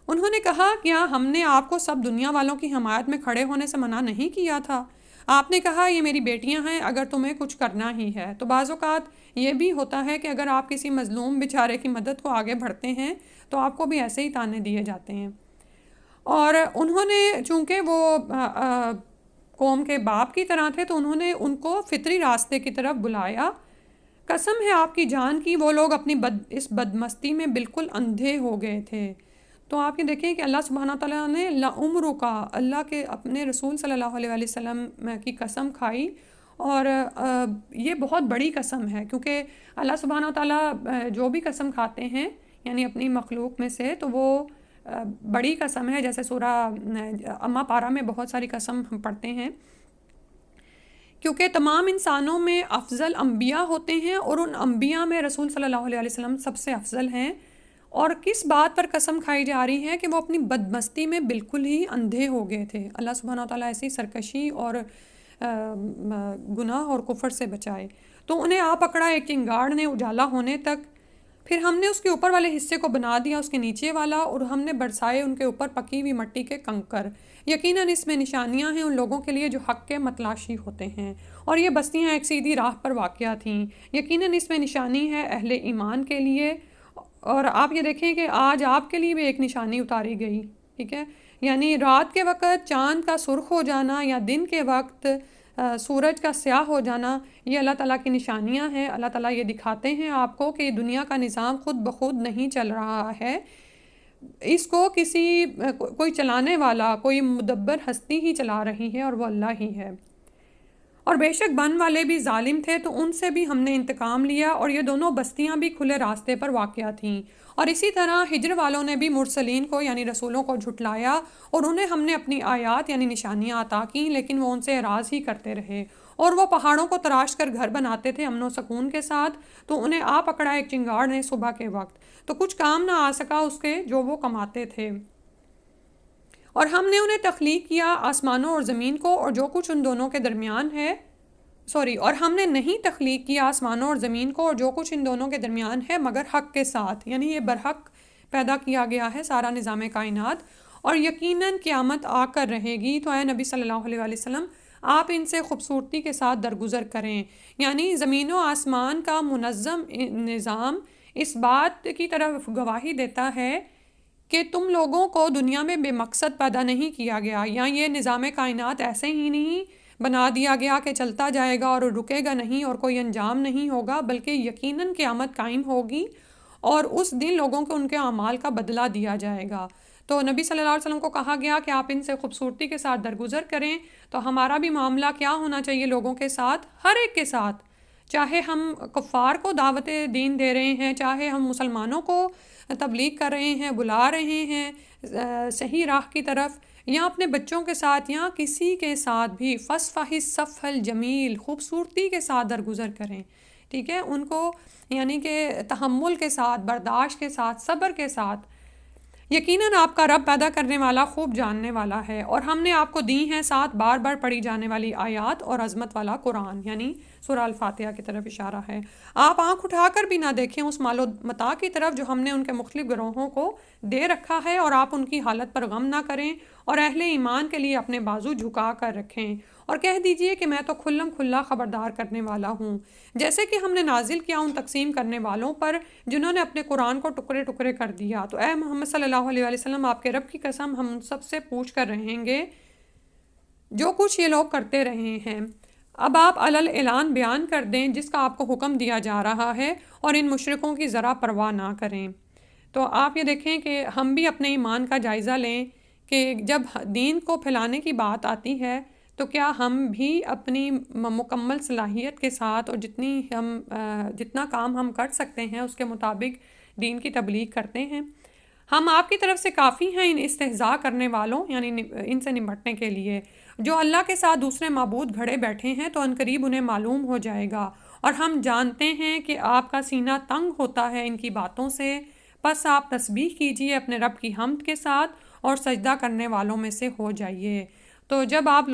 انہوں نے کہا کیا ہم نے آپ کو سب دنیا والوں کی حمایت میں کھڑے ہونے سے منع نہیں کیا تھا؟ آپ نے کہا یہ میری بیٹیاں ہیں اگر تمہیں کچھ کرنا ہی ہے۔ تو بعض اوقات یہ بھی ہوتا ہے کہ اگر آپ کسی مظلوم بیچارے کی مدد کو آگے بڑھتے ہیں تو آپ کو بھی ایسے ہی تانے دیے جاتے ہیں۔ اور انہوں نے چونکہ وہ قوم کے باپ کی طرح تھے تو انہوں نے ان کو فطری راستے کی طرف بلایا۔ قسم ہے آپ کی جان کی، وہ لوگ اپنی اس بدمستی میں بالکل اندھے ہو گئے تھے۔ تو آپ یہ دیکھیں کہ اللہ سبحانہ تعالیٰ نے لعمرک کا اللہ کے اپنے رسول صلی اللہ علیہ وسلم کی قسم کھائی، اور یہ بہت بڑی قسم ہے، کیونکہ اللہ سبحانہ تعالیٰ جو بھی قسم کھاتے ہیں یعنی اپنی مخلوق میں سے تو وہ بڑی قسم ہے۔ جیسے سورہ اما پارہ میں بہت ساری قسم ہم پڑھتے ہیں، کیونکہ تمام انسانوں میں افضل انبیاء ہوتے ہیں، اور ان انبیاء میں رسول صلی اللہ علیہ وسلم سب سے افضل ہیں۔ اور کس بات پر قسم کھائی جا رہی ہے کہ وہ اپنی بدمستی میں بالکل ہی اندھے ہو گئے تھے۔ اللہ سبحانہ وتعالیٰ ایسی سرکشی اور گناہ اور کفر سے بچائے۔ تو انہیں آ پکڑا ایک چنگاڑ نے اجالا ہونے تک، پھر ہم نے اس کے اوپر والے حصے کو بنا دیا اس کے نیچے والا، اور ہم نے برسائے ان کے اوپر پکی ہوئی مٹی کے کنکر۔ یقیناً اس میں نشانیاں ہیں ان لوگوں کے لیے جو حق کے متلاشی ہوتے ہیں، اور یہ بستیاں ایک سیدھی راہ پر واقع تھیں۔ یقیناً اس میں نشانی ہے اہل ایمان کے لیے۔ اور آپ یہ دیکھیں کہ آج آپ کے لیے بھی ایک نشانی اتاری گئی، ٹھیک ہے، یعنی رات کے وقت چاند کا سرخ ہو جانا یا دن کے وقت سورج کا سیاہ ہو جانا، یہ اللہ تعالیٰ کی نشانیاں ہیں۔ اللہ تعالیٰ یہ دکھاتے ہیں آپ کو کہ دنیا کا نظام خود بخود نہیں چل رہا ہے، اس کو کوئی چلانے والا، کوئی مدبر ہستی ہی چلا رہی ہے، اور وہ اللہ ہی ہے۔ اور بے شک بن والے بھی ظالم تھے تو ان سے بھی ہم نے انتقام لیا، اور یہ دونوں بستیاں بھی کھلے راستے پر واقع تھیں۔ اور اسی طرح ہجر والوں نے بھی مرسلین کو یعنی رسولوں کو جھٹلایا، اور انہیں ہم نے اپنی آیات یعنی نشانیاں عطا کیں، لیکن وہ ان سے اعراض ہی کرتے رہے، اور وہ پہاڑوں کو تراش کر گھر بناتے تھے امن و سکون کے ساتھ۔ تو انہیں آ پکڑا ایک چنگاڑ نے صبح کے وقت، تو کچھ کام نہ آ سکا اس کے جو وہ کماتے تھے۔ اور ہم نے انہیں تخلیق کیا آسمانوں اور زمین کو اور جو کچھ ان دونوں کے درمیان ہے، اور ہم نے نہیں تخلیق کیا آسمانوں اور زمین کو اور جو کچھ ان دونوں کے درمیان ہے مگر حق کے ساتھ، یعنی یہ برحق پیدا کیا گیا ہے سارا نظام کائنات۔ اور یقیناً قیامت آ کر رہے گی، تو اے نبی صلی اللہ علیہ وآلہ وسلم آپ ان سے خوبصورتی کے ساتھ درگزر کریں۔ یعنی زمین و آسمان کا منظم نظام اس بات کی طرف گواہی دیتا ہے کہ تم لوگوں کو دنیا میں بے مقصد پیدا نہیں کیا گیا، یا یہ نظام کائنات ایسے ہی نہیں بنا دیا گیا کہ چلتا جائے گا اور رکے گا نہیں اور کوئی انجام نہیں ہوگا، بلکہ یقیناً قیامت قائم ہوگی اور اس دن لوگوں کو ان کے اعمال کا بدلہ دیا جائے گا۔ تو نبی صلی اللہ علیہ وسلم کو کہا گیا کہ آپ ان سے خوبصورتی کے ساتھ درگزر کریں۔ تو ہمارا بھی معاملہ کیا ہونا چاہیے لوگوں کے ساتھ؟ ہر ایک کے ساتھ، چاہے ہم کفار کو دعوت دین دے رہے ہیں، چاہے ہم مسلمانوں کو تبلیغ کر رہے ہیں، بلا رہے ہیں صحیح راہ کی طرف، یا اپنے بچوں کے ساتھ یا کسی کے ساتھ بھی فصفح الصفح الجمیل، خوبصورتی کے ساتھ درگزر کریں، ٹھیک ہے، ان کو یعنی کہ تحمل کے ساتھ، برداشت کے ساتھ، صبر کے ساتھ۔ یقیناً آپ کا رب پیدا کرنے والا خوب جاننے والا ہے، اور ہم نے آپ کو دی ہیں 7 بار بار پڑھی جانے والی آیات اور عظمت والا قرآن، یعنی سورہ الفاتحہ کی طرف اشارہ ہے۔ آپ آنکھ اٹھا کر بھی نہ دیکھیں اس مال و متاع کی طرف جو ہم نے ان کے مختلف گروہوں کو دے رکھا ہے، اور آپ ان کی حالت پر غم نہ کریں، اور اہل ایمان کے لیے اپنے بازو جھکا کر رکھیں، اور کہہ دیجئے کہ میں تو کھلم کھلا خبردار کرنے والا ہوں، جیسے کہ ہم نے نازل کیا ان تقسیم کرنے والوں پر جنہوں نے اپنے قرآن کو ٹکڑے ٹکڑے کر دیا۔ تو اے محمد صلی اللہ علیہ وسلم، آپ کے رب کی قسم ہم سب سے پوچھ کر رہیں گے جو کچھ یہ لوگ کرتے رہے ہیں۔ اب آپ علل اعلان بیان کر دیں جس کا آپ کو حکم دیا جا رہا ہے، اور ان مشرکوں کی ذرا پرواہ نہ کریں۔ تو آپ یہ دیکھیں کہ ہم بھی اپنے ایمان کا جائزہ لیں کہ جب دین کو پھیلانے کی بات آتی ہے تو کیا ہم بھی اپنی مکمل صلاحیت کے ساتھ اور جتنا کام ہم کر سکتے ہیں اس کے مطابق دین کی تبلیغ کرتے ہیں؟ ہم آپ کی طرف سے کافی ہیں ان استہزاء کرنے والوں، یعنی ان سے نمٹنے کے لیے۔ جو اللہ کے ساتھ دوسرے معبود گھڑے بیٹھے ہیں تو عنقریب انہیں معلوم ہو جائے گا، اور ہم جانتے ہیں کہ آپ کا سینہ تنگ ہوتا ہے ان کی باتوں سے، پس آپ تسبیح کیجئے اپنے رب کی حمد کے ساتھ اور سجدہ کرنے والوں میں سے ہو جائیے۔ تو جب آپ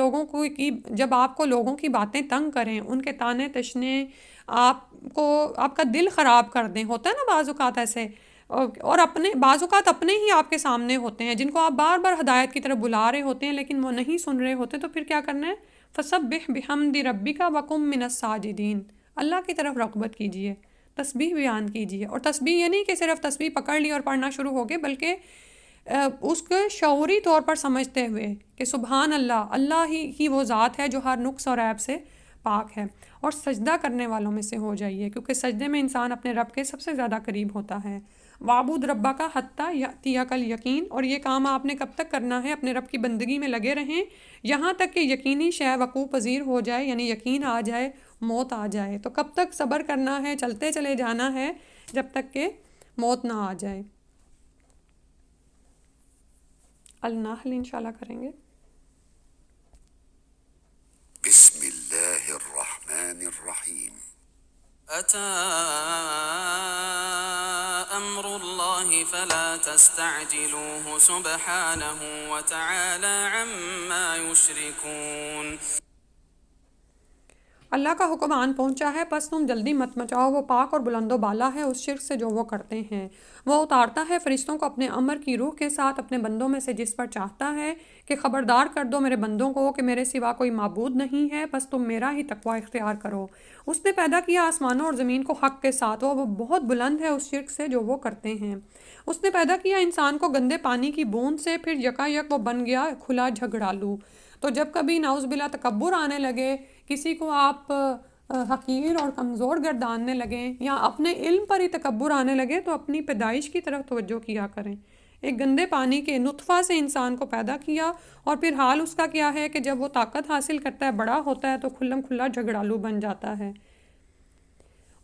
کو لوگوں کی باتیں تنگ کریں، ان کے طعنے تشنے آپ کا دل خراب کر دیں، ہوتا ہے نا بعض اوقات ایسے، اور بعض اوقات اپنے ہی آپ کے سامنے ہوتے ہیں جن کو آپ بار بار ہدایت کی طرف بلا رہے ہوتے ہیں لیکن وہ نہیں سن رہے ہوتے، تو پھر کیا کرنا ہے؟ فَسَبِّحْ بِحَمْدِ رَبِّكَ وَكُن مِّنَ السَّاجِدِينَ، اللہ کی طرف رغبت کیجئے، تسبیح بیان کیجئے، اور تسبیح یہ نہیں کہ صرف تسبیح پکڑ لی اور پڑھنا شروع ہو گئے، بلکہ اس کے شعوری طور پر سمجھتے ہوئے کہ سبحان اللہ، اللہ ہی کی وہ ذات ہے جو ہر نقص اور عیب سے پاک ہے، اور سجدہ کرنے والوں میں سے ہو جائیے، کیونکہ سجدے میں انسان اپنے رب کے سب سے زیادہ قریب ہوتا ہے۔ وَاعْبُدْ رَبَّكَ حَتَّىٰ يَأْتِيَكَ الْيَقِينُ، اور یہ کام آپ نے کب تک کرنا ہے؟ اپنے رب کی بندگی میں لگے رہیں یہاں تک کہ یقینی شے وقوع پذیر ہو جائے، یعنی یقین آ جائے، موت آ جائے۔ تو کب تک صبر کرنا ہے؟ چلتے چلے جانا ہے جب تک کہ موت نہ آ جائے۔ النحل انشاءاللہ کریں گے۔ بسم اللہ الرحمن الرحیم۔ أتى أمر الله فلا تستعجلوه سبحانه وتعالى عما يشركون۔ اللہ کا حکم آن پہنچا ہے، پس تم جلدی مت مچاؤ، وہ پاک اور بلند و بالا ہے اس شرک سے جو وہ کرتے ہیں۔ وہ اتارتا ہے فرشتوں کو اپنے امر کی روح کے ساتھ اپنے بندوں میں سے جس پر چاہتا ہے کہ خبردار کر دو میرے بندوں کو کہ میرے سوا کوئی معبود نہیں ہے، بس تم میرا ہی تقوی اختیار کرو۔ اس نے پیدا کیا آسمانوں اور زمین کو حق کے ساتھ، وہ بہت بلند ہے اس شرک سے جو وہ کرتے ہیں۔ اس نے پیدا کیا انسان کو گندے پانی کی بوند سے، پھر یکا یک وہ بن گیا کھلا جھگڑالو۔ تو جب کبھی نعوذ باللہ تکبر آنے لگے، کسی کو آپ حقیر اور کمزور گرداننے لگیں، یا اپنے علم پر ہی تکبر آنے لگے، تو اپنی پیدائش کی طرف توجہ کیا کریں۔ ایک گندے پانی کے نطفہ سے انسان کو پیدا کیا، اور پھر حال اس کا کیا ہے کہ جب وہ طاقت حاصل کرتا ہے، بڑا ہوتا ہے، تو کھلم کھلا جھگڑالو بن جاتا ہے۔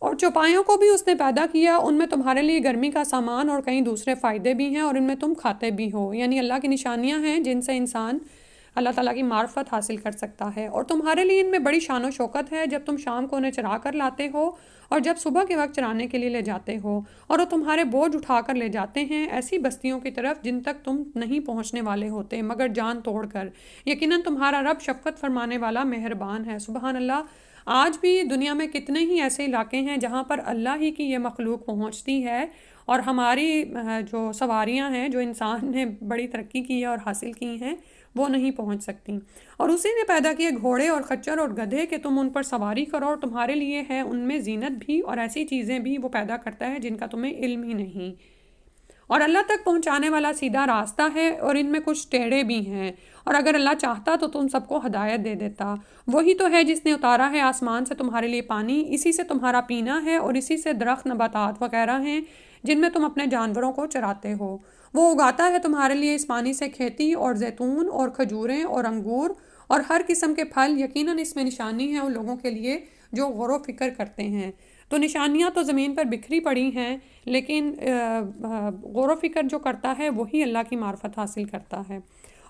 اور چوپایوں کو بھی اس نے پیدا کیا، ان میں تمہارے لیے گرمی کا سامان اور کئی دوسرے فائدے بھی ہیں، اور ان میں تم کھاتے بھی ہو، یعنی اللہ کی نشانیاں ہیں جن سے انسان اللہ تعالیٰ کی معرفت حاصل کر سکتا ہے۔ اور تمہارے لیے ان میں بڑی شان و شوکت ہے جب تم شام کو انہیں چرا کر لاتے ہو اور جب صبح کے وقت چرانے کے لیے لے جاتے ہو، اور وہ تمہارے بوجھ اٹھا کر لے جاتے ہیں ایسی بستیوں کی طرف جن تک تم نہیں پہنچنے والے ہوتے مگر جان توڑ کر۔ یقیناً تمہارا رب شفقت فرمانے والا مہربان ہے۔ سبحان اللہ۔ آج بھی دنیا میں کتنے ہی ایسے علاقے ہیں جہاں پر اللہ ہی کی یہ مخلوق پہنچتی ہے، اور ہماری جو سواریاں ہیں جو انسان نے بڑی ترقی کی ہے اور حاصل کی ہیں وہ نہیں پہنچ سکتی. اور اسی نے پیدا کیے گھوڑے اور خچر اور گدھے کہ تم ان پر سواری کرو، اور تمہارے لیے ہے ان میں زینت بھی اور ایسی چیزیں بھی وہ پیدا کرتا ہے جن کا تمہیں علم ہی نہیں. اور اللہ تک پہنچانے والا سیدھا راستہ ہے، اور ان میں کچھ ٹیڑھے بھی ہیں، اور اگر اللہ چاہتا تو تم سب کو ہدایت دے دیتا. وہی تو ہے جس نے اتارا ہے آسمان سے تمہارے لیے پانی، اسی سے تمہارا پینا ہے، اور اسی سے درخت نباتات وغیرہ ہیں جن میں تم اپنے جانوروں کو چراتے ہو. وہ اگاتا ہے تمہارے لیے اس پانی سے کھیتی اور زیتون اور کھجوریں اور انگور اور ہر قسم کے پھل. یقیناً اس میں نشانی ہے ان لوگوں کے لیے جو غور و فکر کرتے ہیں. تو نشانیاں تو زمین پر بکھری پڑی ہیں، لیکن غور و فکر جو کرتا ہے وہی اللہ کی معرفت حاصل کرتا ہے.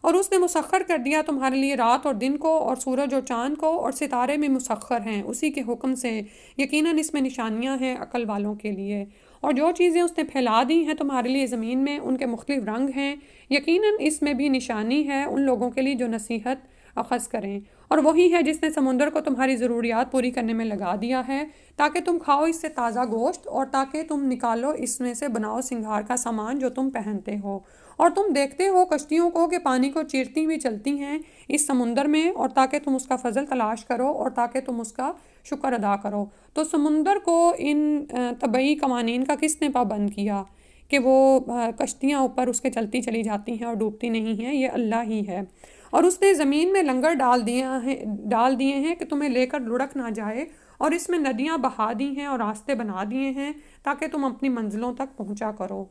اور اس نے مسخر کر دیا تمہارے لیے رات اور دن کو، اور سورج اور چاند کو، اور ستارے میں مسخر ہیں اسی کے حکم سے. یقیناً اس میں نشانیاں ہیں عقل والوں کے لیے. اور جو چیزیں اس نے پھیلا دی ہیں تمہارے لیے زمین میں ان کے مختلف رنگ ہیں. یقیناً اس میں بھی نشانی ہے ان لوگوں کے لیے جو نصیحت اخذ کریں. اور وہی ہے جس نے سمندر کو تمہاری ضروریات پوری کرنے میں لگا دیا ہے تاکہ تم کھاؤ اس سے تازہ گوشت، اور تاکہ تم نکالو اس میں سے بناؤ سنگھار کا سامان جو تم پہنتے ہو. اور تم دیکھتے ہو کشتیوں کو کہ پانی کو چیرتی ہوئی چلتی ہیں اس سمندر میں، اور تاکہ تم اس کا فضل تلاش کرو اور تاکہ تم اس کا شکر ادا کرو. تو سمندر کو ان طبعی قوانین کا کس نے پابند کیا کہ وہ کشتیاں اوپر اس کے چلتی چلی جاتی ہیں اور ڈوبتی نہیں ہیں؟ یہ اللہ ہی ہے. اور اس نے زمین میں لنگر ڈال دیے ہیں کہ تمہیں لے کر لڑک نہ جائے، اور اس میں ندیاں بہا دی ہیں اور راستے بنا دیے ہیں تاکہ تم اپنی منزلوں تک پہنچا کرو.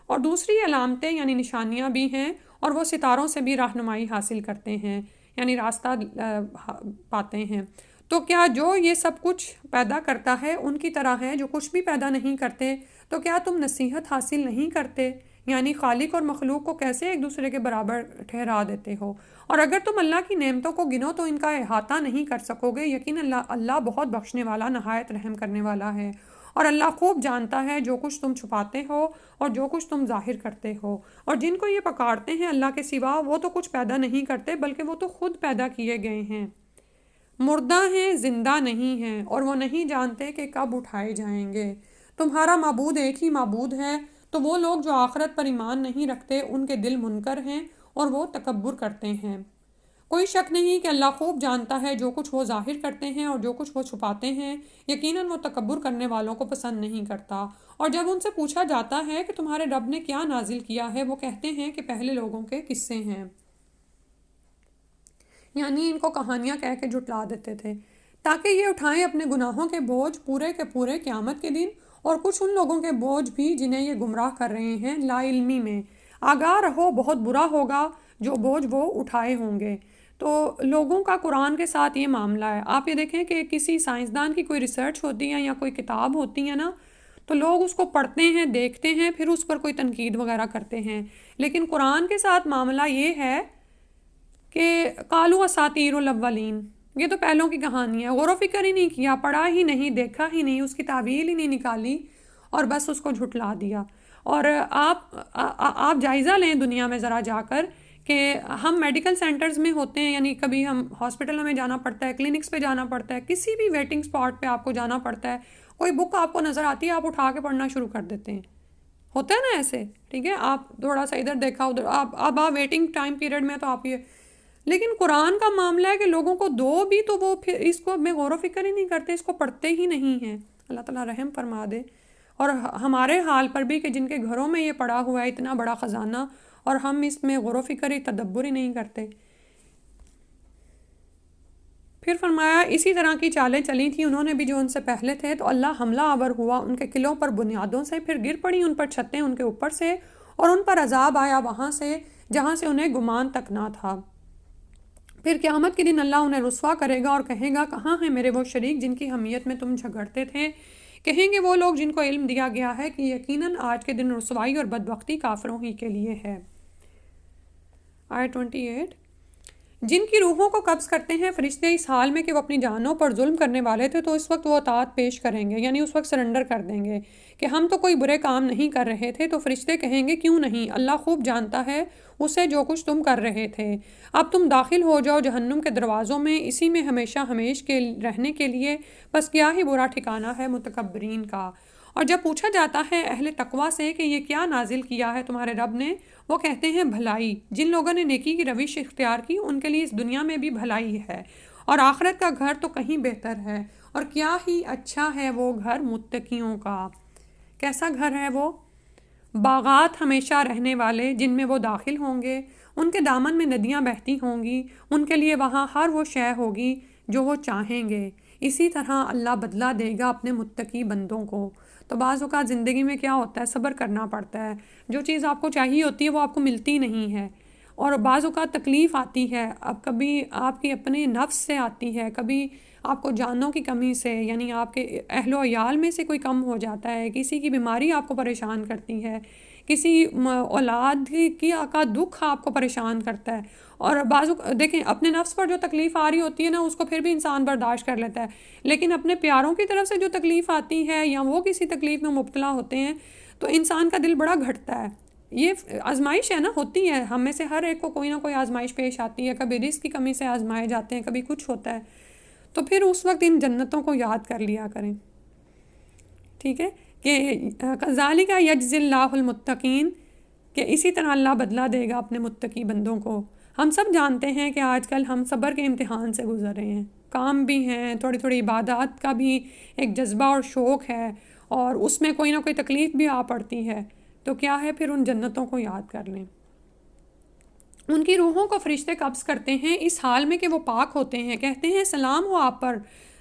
اور دوسری علامتیں یعنی نشانیاں بھی ہیں، اور وہ ستاروں سے بھی رہنمائی حاصل کرتے ہیں یعنی راستہ پاتے ہیں. تو کیا جو یہ سب کچھ پیدا کرتا ہے ان کی طرح ہے جو کچھ بھی پیدا نہیں کرتے؟ تو کیا تم نصیحت حاصل نہیں کرتے؟ یعنی خالق اور مخلوق کو کیسے ایک دوسرے کے برابر ٹھہرا دیتے ہو؟ اور اگر تم اللہ کی نعمتوں کو گنو تو ان کا احاطہ نہیں کر سکو گے. یقیناً اللہ بہت بخشنے والا نہایت رحم کرنے والا ہے. اور اللہ خوب جانتا ہے جو کچھ تم چھپاتے ہو اور جو کچھ تم ظاہر کرتے ہو. اور جن کو یہ پکارتے ہیں اللہ کے سوا وہ تو کچھ پیدا نہیں کرتے بلکہ وہ تو خود پیدا کیے گئے ہیں. مردہ ہیں زندہ نہیں ہیں، اور وہ نہیں جانتے کہ کب اٹھائے جائیں گے. تمہارا معبود ایک ہی معبود ہے. تو وہ لوگ جو آخرت پر ایمان نہیں رکھتے ان کے دل منکر ہیں اور وہ تکبر کرتے ہیں. کوئی شک نہیں کہ اللہ خوب جانتا ہے جو کچھ وہ ظاہر کرتے ہیں اور جو کچھ وہ چھپاتے ہیں. یقیناً وہ تکبر کرنے والوں کو پسند نہیں کرتا. اور جب ان سے پوچھا جاتا ہے کہ تمہارے رب نے کیا نازل کیا ہے وہ کہتے ہیں کہ پہلے لوگوں کے قصے ہیں، یعنی ان کو کہانیاں کہہ کے جھٹلا دیتے تھے تاکہ یہ اٹھائیں اپنے گناہوں کے بوجھ پورے کے پورے قیامت کے دن. اور کچھ ان لوگوں کے بوجھ بھی جنہیں یہ گمراہ کر رہے ہیں لا علمی میں. آگاہ رہو بہت برا ہوگا جو بوجھ وہ اٹھائے ہوں گے. تو لوگوں کا قرآن کے ساتھ یہ معاملہ ہے. آپ یہ دیکھیں کہ کسی سائنسدان کی کوئی ریسرچ ہوتی ہے یا کوئی کتاب ہوتی ہے نا، تو لوگ اس کو پڑھتے ہیں، دیکھتے ہیں، پھر اس پر کوئی تنقید وغیرہ کرتے ہیں. لیکن قرآن کے ساتھ معاملہ یہ ہے کہ قالوا اساطیر الاولین، یہ تو پہلوں کی کہانی ہے. غور و فکر ہی نہیں کیا، پڑھا ہی نہیں، دیکھا ہی نہیں، اس کی تعویل ہی نہیں نکالی اور بس اس کو جھٹلا دیا. اور آپ جائزہ لیں دنیا میں ذرا جا کر کہ ہم میڈیکل سینٹرز میں ہوتے ہیں، یعنی کبھی ہم ہاسپٹل میں جانا پڑتا ہے، کلینکس پہ جانا پڑتا ہے، کسی بھی ویٹنگ سپاٹ پہ آپ کو جانا پڑتا ہے. کوئی بک آپ کو نظر آتی ہے، آپ اٹھا کے پڑھنا شروع کر دیتے ہیں. ہوتا ہے نا ایسے؟ ٹھیک ہے، آپ تھوڑا سا ادھر دیکھا ادھر، آپ ویٹنگ ٹائم پیریڈ میں تو آپ یہ. لیکن قرآن کا معاملہ ہے کہ لوگوں کو دو بھی تو وہ پھر اس کو میں غور و فکر ہی نہیں کرتے، اس کو پڑھتے ہی نہیں ہیں. اللہ تعالیٰ رحم فرما دے. اور ہمارے حال پر بھی کہ جن کے گھروں میں یہ پڑا ہوا ہے اتنا بڑا خزانہ، اور ہم اس میں غور و فکر ہی تدبر ہی نہیں کرتے. پھر فرمایا اسی طرح کی چالیں چلی تھیں انہوں نے بھی جو ان سے پہلے تھے، تو اللہ حملہ آور ہوا ان کے قلعوں پر بنیادوں سے، پھر گر پڑی ان پر چھتیں ان کے اوپر سے، اور ان پر عذاب آیا وہاں سے جہاں سے انہیں گمان تک نہ تھا. پھر قیامت کے دن اللہ انہیں رسوا کرے گا اور کہے گا کہاں ہیں میرے وہ شریک جن کی حمیت میں تم جھگڑتے تھے؟ کہیں گے وہ لوگ جن کو علم دیا گیا ہے کہ یقیناً آج کے دن رسوائی اور بدبختی کافروں ہی کے لیے ہے. آیت 28 جن کی روحوں کو قبض کرتے ہیں فرشتے اس حال میں کہ وہ اپنی جانوں پر ظلم کرنے والے تھے، تو اس وقت وہ اطاعت پیش کریں گے، یعنی اس وقت سرنڈر کر دیں گے کہ ہم تو کوئی برے کام نہیں کر رہے تھے. تو فرشتے کہیں گے کیوں نہیں، اللہ خوب جانتا ہے اسے جو کچھ تم کر رہے تھے. اب تم داخل ہو جاؤ جہنم کے دروازوں میں، اسی میں ہمیشہ ہمیش کے رہنے کے لیے، بس کیا ہی برا ٹھکانہ ہے متکبرین کا. اور جب پوچھا جاتا ہے اہل تقویٰ سے کہ یہ کیا نازل کیا ہے تمہارے رب نے، وہ کہتے ہیں بھلائی۔ جن لوگوں نے نیکی کی روش اختیار کی ان کے لیے اس دنیا میں بھی بھلائی ہے، اور آخرت کا گھر تو کہیں بہتر ہے، اور کیا ہی اچھا ہے وہ گھر متقیوں کا۔ کیسا گھر ہے وہ؟ باغات ہمیشہ رہنے والے جن میں وہ داخل ہوں گے، ان کے دامن میں ندیاں بہتی ہوں گی، ان کے لیے وہاں ہر وہ شے ہوگی جو وہ چاہیں گے۔ اسی طرح اللہ بدلہ دے گا اپنے متقی بندوں کو۔ تو بعض اوقات زندگی میں کیا ہوتا ہے، صبر کرنا پڑتا ہے، جو چیز آپ کو چاہیے ہوتی ہے وہ آپ کو ملتی نہیں ہے، اور بعض اوقات تکلیف آتی ہے، اب کبھی آپ کی اپنے نفس سے آتی ہے، کبھی آپ کو جانوں کی کمی سے، یعنی آپ کے اہل و عیال میں سے کوئی کم ہو جاتا ہے، کسی کی بیماری آپ کو پریشان کرتی ہے، کسی اولاد کا دکھ آپ کو پریشان کرتا ہے، اور دیکھیں اپنے نفس پر جو تکلیف آ رہی ہوتی ہے نا اس کو پھر بھی انسان برداشت کر لیتا ہے، لیکن اپنے پیاروں کی طرف سے جو تکلیف آتی ہے یا وہ کسی تکلیف میں مبتلا ہوتے ہیں تو انسان کا دل بڑا گھٹتا ہے۔ یہ آزمائش ہے نا، ہوتی ہے، ہم میں سے ہر ایک کو کوئی نہ کوئی آزمائش پیش آتی ہے، کبھی رزق کی کمی سے آزمائے جاتے ہیں، کبھی کچھ ہوتا ہے، تو پھر اس وقت ان جنتوں کو یاد کر لیا کریں، ٹھیک ہے، کہ کذالک یجزی اللہ المتقین، کہ اسی طرح اللہ بدلہ دے گا اپنے متقی بندوں کو۔ ہم سب جانتے ہیں کہ آج کل ہم صبر کے امتحان سے گزر رہے ہیں، کام بھی ہیں، تھوڑی تھوڑی عبادات کا بھی ایک جذبہ اور شوق ہے، اور اس میں کوئی نہ کوئی تکلیف بھی آ پڑتی ہے، تو کیا ہے پھر ان جنتوں کو یاد کر لیں۔ ان کی روحوں کو فرشتے قبض کرتے ہیں اس حال میں کہ وہ پاک ہوتے ہیں، کہتے ہیں سلام ہو آپ پر،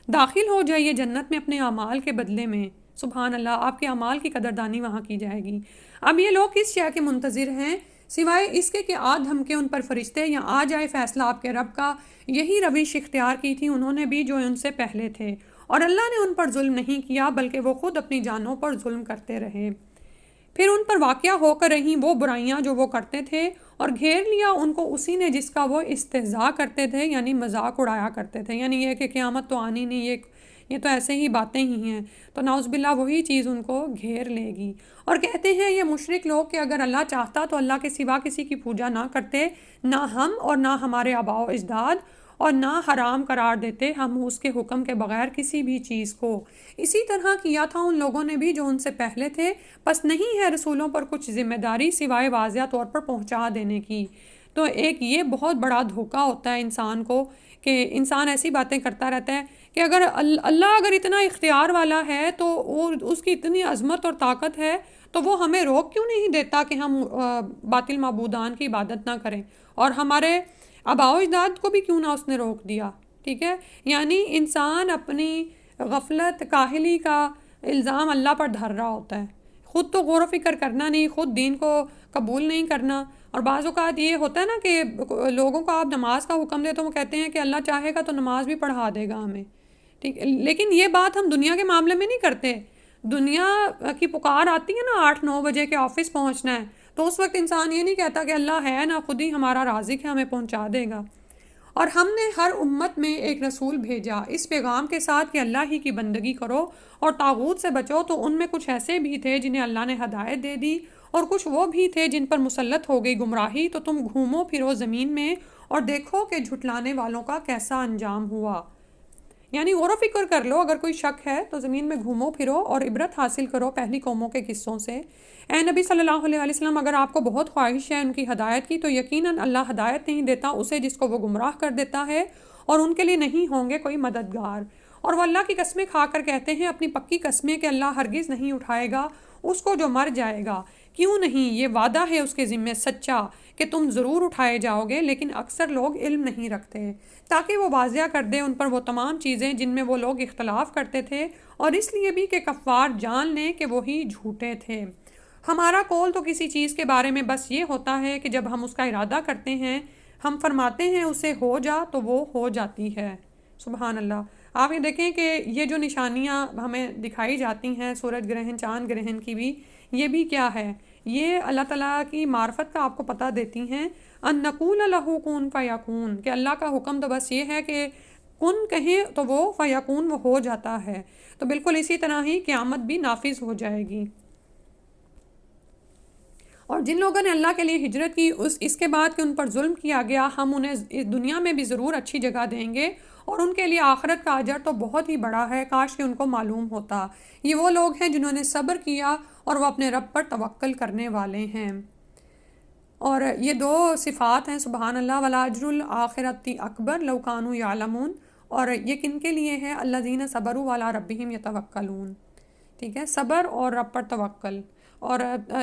داخل ہو جائیے جنت میں اپنے اعمال کے بدلے میں۔ سبحان اللہ، آپ کے اعمال کی قدردانی وہاں کی جائے گی۔ اب یہ لوگ کس شے کے منتظر ہیں سوائے اس کے کہ آ دھمکے ان پر فرشتے یا آ جائے فیصلہ آپ کے رب کا۔ یہی روش اختیار کی تھی انہوں نے بھی جو ان سے پہلے تھے، اور اللہ نے ان پر ظلم نہیں کیا بلکہ وہ خود اپنی جانوں پر ظلم کرتے رہے۔ پھر ان پر واقعہ ہو کر رہیں وہ برائیاں جو وہ کرتے تھے، اور گھیر لیا ان کو اسی نے جس کا وہ استہزاء کرتے تھے، یعنی مذاق اڑایا کرتے تھے، یعنی یہ کہ قیامت تو آنی نہیں، یہ تو ایسے ہی باتیں ہی ہیں، تو نعوذ باللہ وہی چیز ان کو گھیر لے گی۔ اور کہتے ہیں یہ مشرک لوگ کہ اگر اللہ چاہتا تو اللہ کے سوا کسی کی پوجا نہ کرتے، نہ ہم اور نہ ہمارے آباء و اجداد، اور نہ حرام قرار دیتے ہم اس کے حکم کے بغیر کسی بھی چیز کو۔ اسی طرح کیا تھا ان لوگوں نے بھی جو ان سے پہلے تھے، بس نہیں ہے رسولوں پر کچھ ذمہ داری سوائے واضح طور پر پہنچا دینے کی۔ تو ایک یہ بہت بڑا دھوکہ ہوتا ہے انسان کو کہ انسان ایسی باتیں کرتا رہتا ہے کہ اگر اللہ اگر اتنا اختیار والا ہے تو وہ اس کی اتنی عظمت اور طاقت ہے تو وہ ہمیں روک کیوں نہیں دیتا کہ ہم باطل معبودان کی عبادت نہ کریں، اور ہمارے آباء و اجداد کو بھی کیوں نہ اس نے روک دیا، ٹھیک ہے۔ یعنی انسان اپنی غفلت کاہلی کا الزام اللہ پر دھر رہا ہوتا ہے، خود تو غور و فکر کرنا نہیں، خود دین کو قبول نہیں کرنا۔ اور بعض اوقات یہ ہوتا ہے نا کہ لوگوں کو آپ نماز کا حکم دے تو وہ کہتے ہیں کہ اللہ چاہے گا تو نماز بھی پڑھا دے گا ہمیں، ٹھیک ہے، لیکن یہ بات ہم دنیا کے معاملے میں نہیں کرتے۔ دنیا کی پکار آتی ہے نا 8-9 بجے کے آفس پہنچنا ہے، تو اس وقت انسان یہ نہیں کہتا کہ اللہ ہے نا، خود ہی ہمارا رازق ہے، ہمیں پہنچا دے گا۔ اور ہم نے ہر امت میں ایک رسول بھیجا اس پیغام کے ساتھ کہ اللہ ہی کی بندگی کرو اور طاغوت سے بچو، تو ان میں کچھ ایسے بھی تھے جنہیں اللہ نے ہدایت دے دی، اور کچھ وہ بھی تھے جن پر مسلط ہو گئی گمراہی، تو تم گھومو پھرو زمین میں اور دیکھو کہ جھٹلانے والوں کا کیسا انجام ہوا۔ یعنی غور و فکر کر لو، اگر کوئی شک ہے تو زمین میں گھومو پھرو اور عبرت حاصل کرو پہلی قوموں کے قصوں سے۔ اے نبی صلی اللہ علیہ وسلم، اگر آپ کو بہت خواہش ہے ان کی ہدایت کی تو یقیناً اللہ ہدایت نہیں دیتا اسے جس کو وہ گمراہ کر دیتا ہے، اور ان کے لیے نہیں ہوں گے کوئی مددگار۔ اور وہ اللہ کی قسمیں کھا کر کہتے ہیں اپنی پکی قسمیں کہ اللہ ہرگز نہیں اٹھائے گا اس کو جو مر جائے گا، کیوں نہیں، یہ وعدہ ہے اس کے ذمے سچا کہ تم ضرور اٹھائے جاؤ گے، لیکن اکثر لوگ علم نہیں رکھتے، تاکہ وہ واضح کر دے ان پر وہ تمام چیزیں جن میں وہ لوگ اختلاف کرتے تھے، اور اس لیے بھی کہ کفار جان لیں کہ وہی جھوٹے تھے۔ ہمارا قول تو کسی چیز کے بارے میں بس یہ ہوتا ہے کہ جب ہم اس کا ارادہ کرتے ہیں، ہم فرماتے ہیں اسے ہو جا تو وہ ہو جاتی ہے۔ سبحان اللہ۔ آپ یہ دیکھیں کہ یہ جو نشانیاں ہمیں دکھائی جاتی ہیں سورج گرہن چاند گرہن کی بھی، یہ بھی کیا ہے، یہ اللہ تعالیٰ کی معرفت کا آپ کو پتہ دیتی ہیں۔ ان نقول لہ کن فیکون، کہ اللہ کا حکم تو بس یہ ہے کہ کن کہیں تو وہ فیکون، وہ ہو جاتا ہے۔ تو بالکل اسی طرح ہی قیامت بھی نافذ ہو جائے گی۔ اور جن لوگوں نے اللہ کے لیے ہجرت کی اس کے بعد کہ ان پر ظلم کیا گیا، ہم انہیں اس دنیا میں بھی ضرور اچھی جگہ دیں گے، اور ان کے لیے آخرت کا اجر تو بہت ہی بڑا ہے، کاش کہ ان کو معلوم ہوتا۔ یہ وہ لوگ ہیں جنہوں نے صبر کیا اور وہ اپنے رب پر توکل کرنے والے ہیں۔ اور یہ دو صفات ہیں، سبحان اللہ، وَلَأَجْرُ الْآخِرَةِ اکبر لَوْ كَانُوا يَعْلَمُونَ، اور یہ کن کے لیے ہے؟ الَّذِينَ صَبَرُوا وَعَلَىٰ رَبِّهِمْ يَتَوَكَّلُونَ، ٹھیک ہے، صبر اور رب پر توکل۔ اور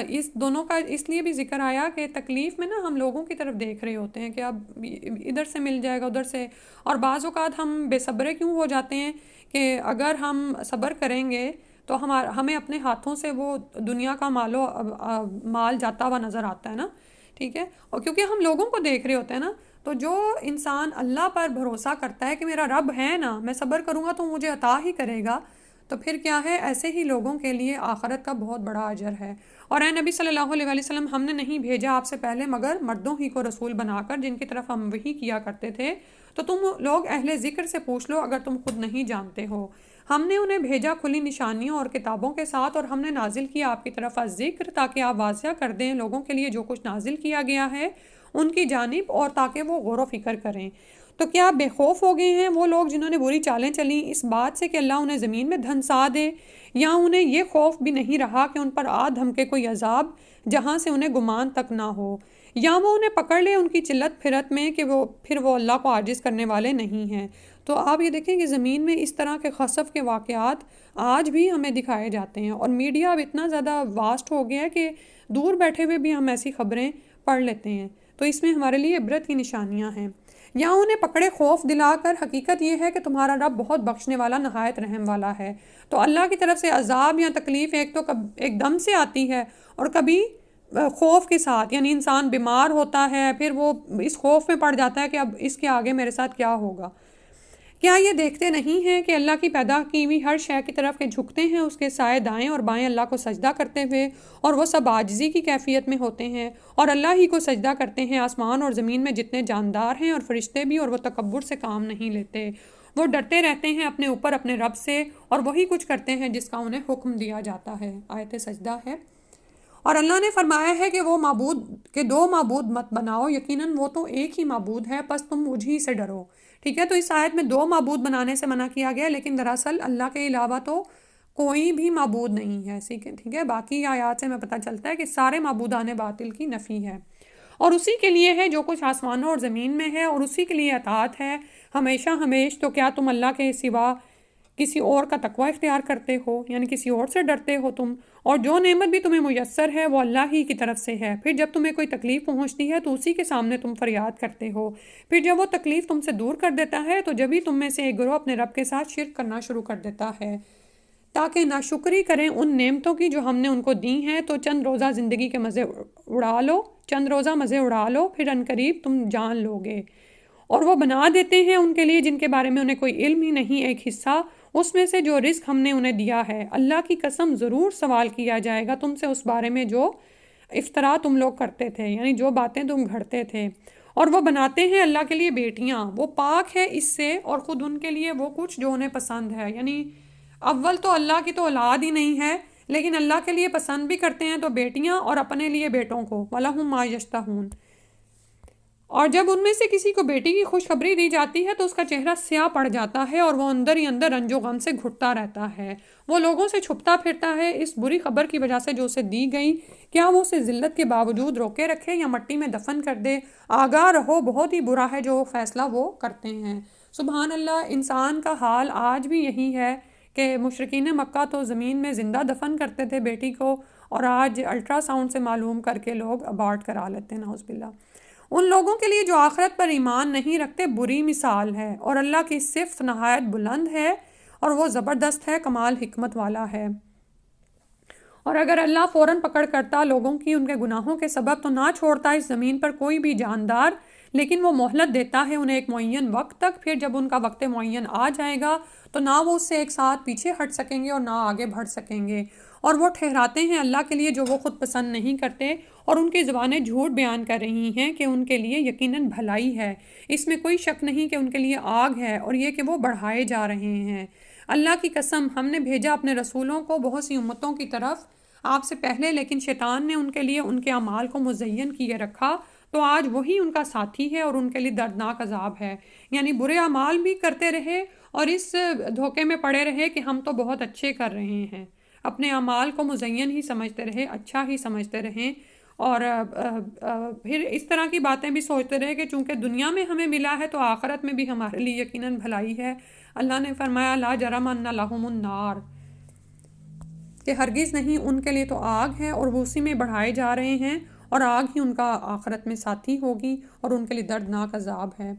اس دونوں کا اس لیے بھی ذکر آیا کہ تکلیف میں نا ہم لوگوں کی طرف دیکھ رہے ہوتے ہیں کہ اب ادھر سے مل جائے گا، ادھر سے، اور بعض اوقات ہم بے صبرے کیوں ہو جاتے ہیں کہ اگر ہم صبر کریں گے تو ہمیں اپنے ہاتھوں سے وہ دنیا کا مال جاتا ہوا نظر آتا ہے نا، ٹھیک ہے، اور کیونکہ ہم لوگوں کو دیکھ رہے ہوتے ہیں نا، تو جو انسان اللہ پر بھروسہ کرتا ہے کہ میرا رب ہے نا، میں صبر کروں گا تو مجھے عطا ہی کرے گا، تو پھر کیا ہے، ایسے ہی لوگوں کے لیے آخرت کا بہت بڑا اجر ہے۔ اور اے نبی صلی اللہ علیہ وسلم، ہم نے نہیں بھیجا آپ سے پہلے مگر مردوں ہی کو رسول بنا کر، جن کی طرف ہم وحی کیا کرتے تھے، تو تم لوگ اہل ذکر سے پوچھ لو اگر تم خود نہیں جانتے ہو۔ ہم نے انہیں بھیجا کھلی نشانیوں اور کتابوں کے ساتھ، اور ہم نے نازل کیا آپ کی طرف ذکر تاکہ آپ واضح کر دیں لوگوں کے لیے جو کچھ نازل کیا گیا ہے ان کی جانب، اور تاکہ وہ غور و فکر کریں۔ تو کیا بے خوف ہو گئے ہیں وہ لوگ جنہوں نے بری چالیں چلیں اس بات سے کہ اللہ انہیں زمین میں دھنسا دے، یا انہیں یہ خوف بھی نہیں رہا کہ ان پر آ دھمکے کوئی عذاب جہاں سے انہیں گمان تک نہ ہو، یا وہ انہیں پکڑ لے ان کی چلت پھرت میں کہ پھر وہ اللہ کو عاجز کرنے والے نہیں ہیں۔ تو آپ یہ دیکھیں کہ زمین میں اس طرح کے خسف کے واقعات آج بھی ہمیں دکھائے جاتے ہیں، اور میڈیا اب اتنا زیادہ واسٹ ہو گیا ہے کہ دور بیٹھے ہوئے بھی ہم ایسی خبریں پڑھ لیتے ہیں، تو اس میں ہمارے لیے عبرت کی نشانیاں ہیں۔ یا انہیں پکڑے خوف دلا کر، حقیقت یہ ہے کہ تمہارا رب بہت بخشنے والا، نہایت رحم والا ہے۔ تو اللہ کی طرف سے عذاب یا تکلیف ایک تو ایک دم سے آتی ہے، اور کبھی خوف کے ساتھ، یعنی انسان بیمار ہوتا ہے، پھر وہ اس خوف میں پڑ جاتا ہے کہ اب اس کے آگے میرے ساتھ کیا ہوگا۔ کیا یہ دیکھتے نہیں ہیں کہ اللہ کی پیدا کی ہوئی ہر شے کی طرف کے جھکتے ہیں اس کے سائے دائیں اور بائیں اللہ کو سجدہ کرتے ہوئے، اور وہ سب عاجزی کی کیفیت میں ہوتے ہیں اور اللہ ہی کو سجدہ کرتے ہیں، آسمان اور زمین میں جتنے جاندار ہیں اور فرشتے بھی، اور وہ تکبر سے کام نہیں لیتے، وہ ڈرتے رہتے ہیں اپنے اوپر اپنے رب سے، اور وہی کچھ کرتے ہیں جس کا انہیں حکم دیا جاتا ہے۔ آیت سجدہ ہے۔ اور اللہ نے فرمایا ہے کہ وہ دو معبود مت بناؤ، یقیناً وہ تو ایک ہی معبود ہے، پس تم مجھ ہی سے ڈرو، ٹھیک ہے۔ تو اس آیت میں دو معبود بنانے سے منع کیا گیا، لیکن دراصل اللہ کے علاوہ تو کوئی بھی معبود نہیں ہے، ٹھیک ہے۔ باقی آیات سے ہمیں پتہ چلتا ہے کہ سارے معبودان باطل کی نفی ہے، اور اسی کے لیے ہے جو کچھ آسمانوں اور زمین میں ہے، اور اسی کے لیے اطاعت ہے ہمیشہ ہمیش۔ تو کیا تم اللہ کے سوا کسی اور کا تقوی اختیار کرتے ہو، یعنی کسی اور سے ڈرتے ہو تم، اور جو نعمت بھی تمہیں میسر ہے وہ اللہ ہی کی طرف سے ہے، پھر جب تمہیں کوئی تکلیف پہنچتی ہے تو اسی کے سامنے تم فریاد کرتے ہو، پھر جب وہ تکلیف تم سے دور کر دیتا ہے تو جبھی تم میں سے ایک گروہ اپنے رب کے ساتھ شرک کرنا شروع کر دیتا ہے، تاکہ ناشکری کریں ان نعمتوں کی جو ہم نے ان کو دی ہیں۔ تو چند روزہ زندگی کے مزے اڑا لو، پھر عنقریب تم جان لو گے۔ اور وہ بنا دیتے ہیں ان کے لیے جن کے بارے میں انہیں کوئی علم ہی نہیں ایک حصہ اس میں سے جو رزق ہم نے انہیں دیا ہے، اللہ کی قسم ضرور سوال کیا جائے گا تم سے اس بارے میں جو افطرا تم لوگ کرتے تھے، یعنی جو باتیں تم گھڑتے تھے۔ اور وہ بناتے ہیں اللہ کے لیے بیٹیاں، وہ پاک ہے اس سے، اور خود ان کے لیے وہ کچھ جو انہیں پسند ہے، یعنی اول تو اللہ کی تو اولاد ہی نہیں ہے، لیکن اللہ کے لیے پسند بھی کرتے ہیں تو بیٹیاں، اور اپنے لیے بیٹوں کو، وَلَهُم مَا يَشْتَهُونَ۔ اور جب ان میں سے کسی کو بیٹی کی خوشخبری دی جاتی ہے تو اس کا چہرہ سیاہ پڑ جاتا ہے اور وہ اندر ہی اندر رنج و غم سے گھٹتا رہتا ہے، وہ لوگوں سے چھپتا پھرتا ہے اس بری خبر کی وجہ سے جو اسے دی گئی، کیا وہ اسے ذلت کے باوجود روکے رکھے یا مٹی میں دفن کر دے؟ آگاہ رہو، بہت ہی برا ہے جو فیصلہ وہ کرتے ہیں۔ سبحان اللہ، انسان کا حال آج بھی یہی ہے کہ مشرکین مکہ تو زمین میں زندہ دفن کرتے تھے بیٹی کو، اور آج الٹرا ساؤنڈ سے معلوم کر کے لوگ ابارٹ کرا لیتے ہیں، نعوذ باللہ۔ ان لوگوں کے لیے جو آخرت پر ایمان نہیں رکھتے بری مثال ہے، اور اللہ کی صفت نہایت بلند ہے اور وہ زبردست ہے، کمال حکمت والا ہے۔ اور اگر اللہ فوراً پکڑ کرتا لوگوں کی ان کے گناہوں کے سبب تو نہ چھوڑتا اس زمین پر کوئی بھی جاندار، لیکن وہ مہلت دیتا ہے انہیں ایک معین وقت تک، پھر جب ان کا وقت معین آ جائے گا تو نہ وہ اس سے ایک ساتھ پیچھے ہٹ سکیں گے اور نہ آگے بڑھ سکیں گے، اور وہ ٹھہراتے ہیں اللہ کے لیے جو وہ خود پسند نہیں کرتے، اور ان کی زبانیں جھوٹ بیان کر رہی ہیں کہ ان کے لیے یقیناً بھلائی ہے، اس میں کوئی شک نہیں کہ ان کے لیے آگ ہے، اور یہ کہ وہ بڑھائے جا رہے ہیں۔ اللہ کی قسم، ہم نے بھیجا اپنے رسولوں کو بہت سی امتوں کی طرف، آپ سے پہلے، لیکن شیطان نے ان کے لیے ان کے اعمال کو مزین کیے رکھا، تو آج وہی ان کا ساتھی ہے اور ان کے لیے دردناک عذاب ہے۔ یعنی برے اعمال بھی کرتے رہے اور اس دھوکے میں پڑے رہے کہ ہم تو بہت اچھے کر رہے ہیں، اپنے اعمال کو مزین ہی سمجھتے رہے، اچھا ہی سمجھتے رہیں، اور پھر اس طرح کی باتیں بھی سوچتے رہے کہ چونکہ دنیا میں ہمیں ملا ہے تو آخرت میں بھی ہمارے لیے یقیناً بھلائی ہے۔ اللہ نے فرمایا لا جرم ان لہم النار، کہ ہرگز نہیں، ان کے لیے تو آگ ہے اور وہ اسی میں بڑھائے جا رہے ہیں، اور آگ ہی ان کا آخرت میں ساتھی ہوگی اور ان کے لیے دردناک عذاب ہے۔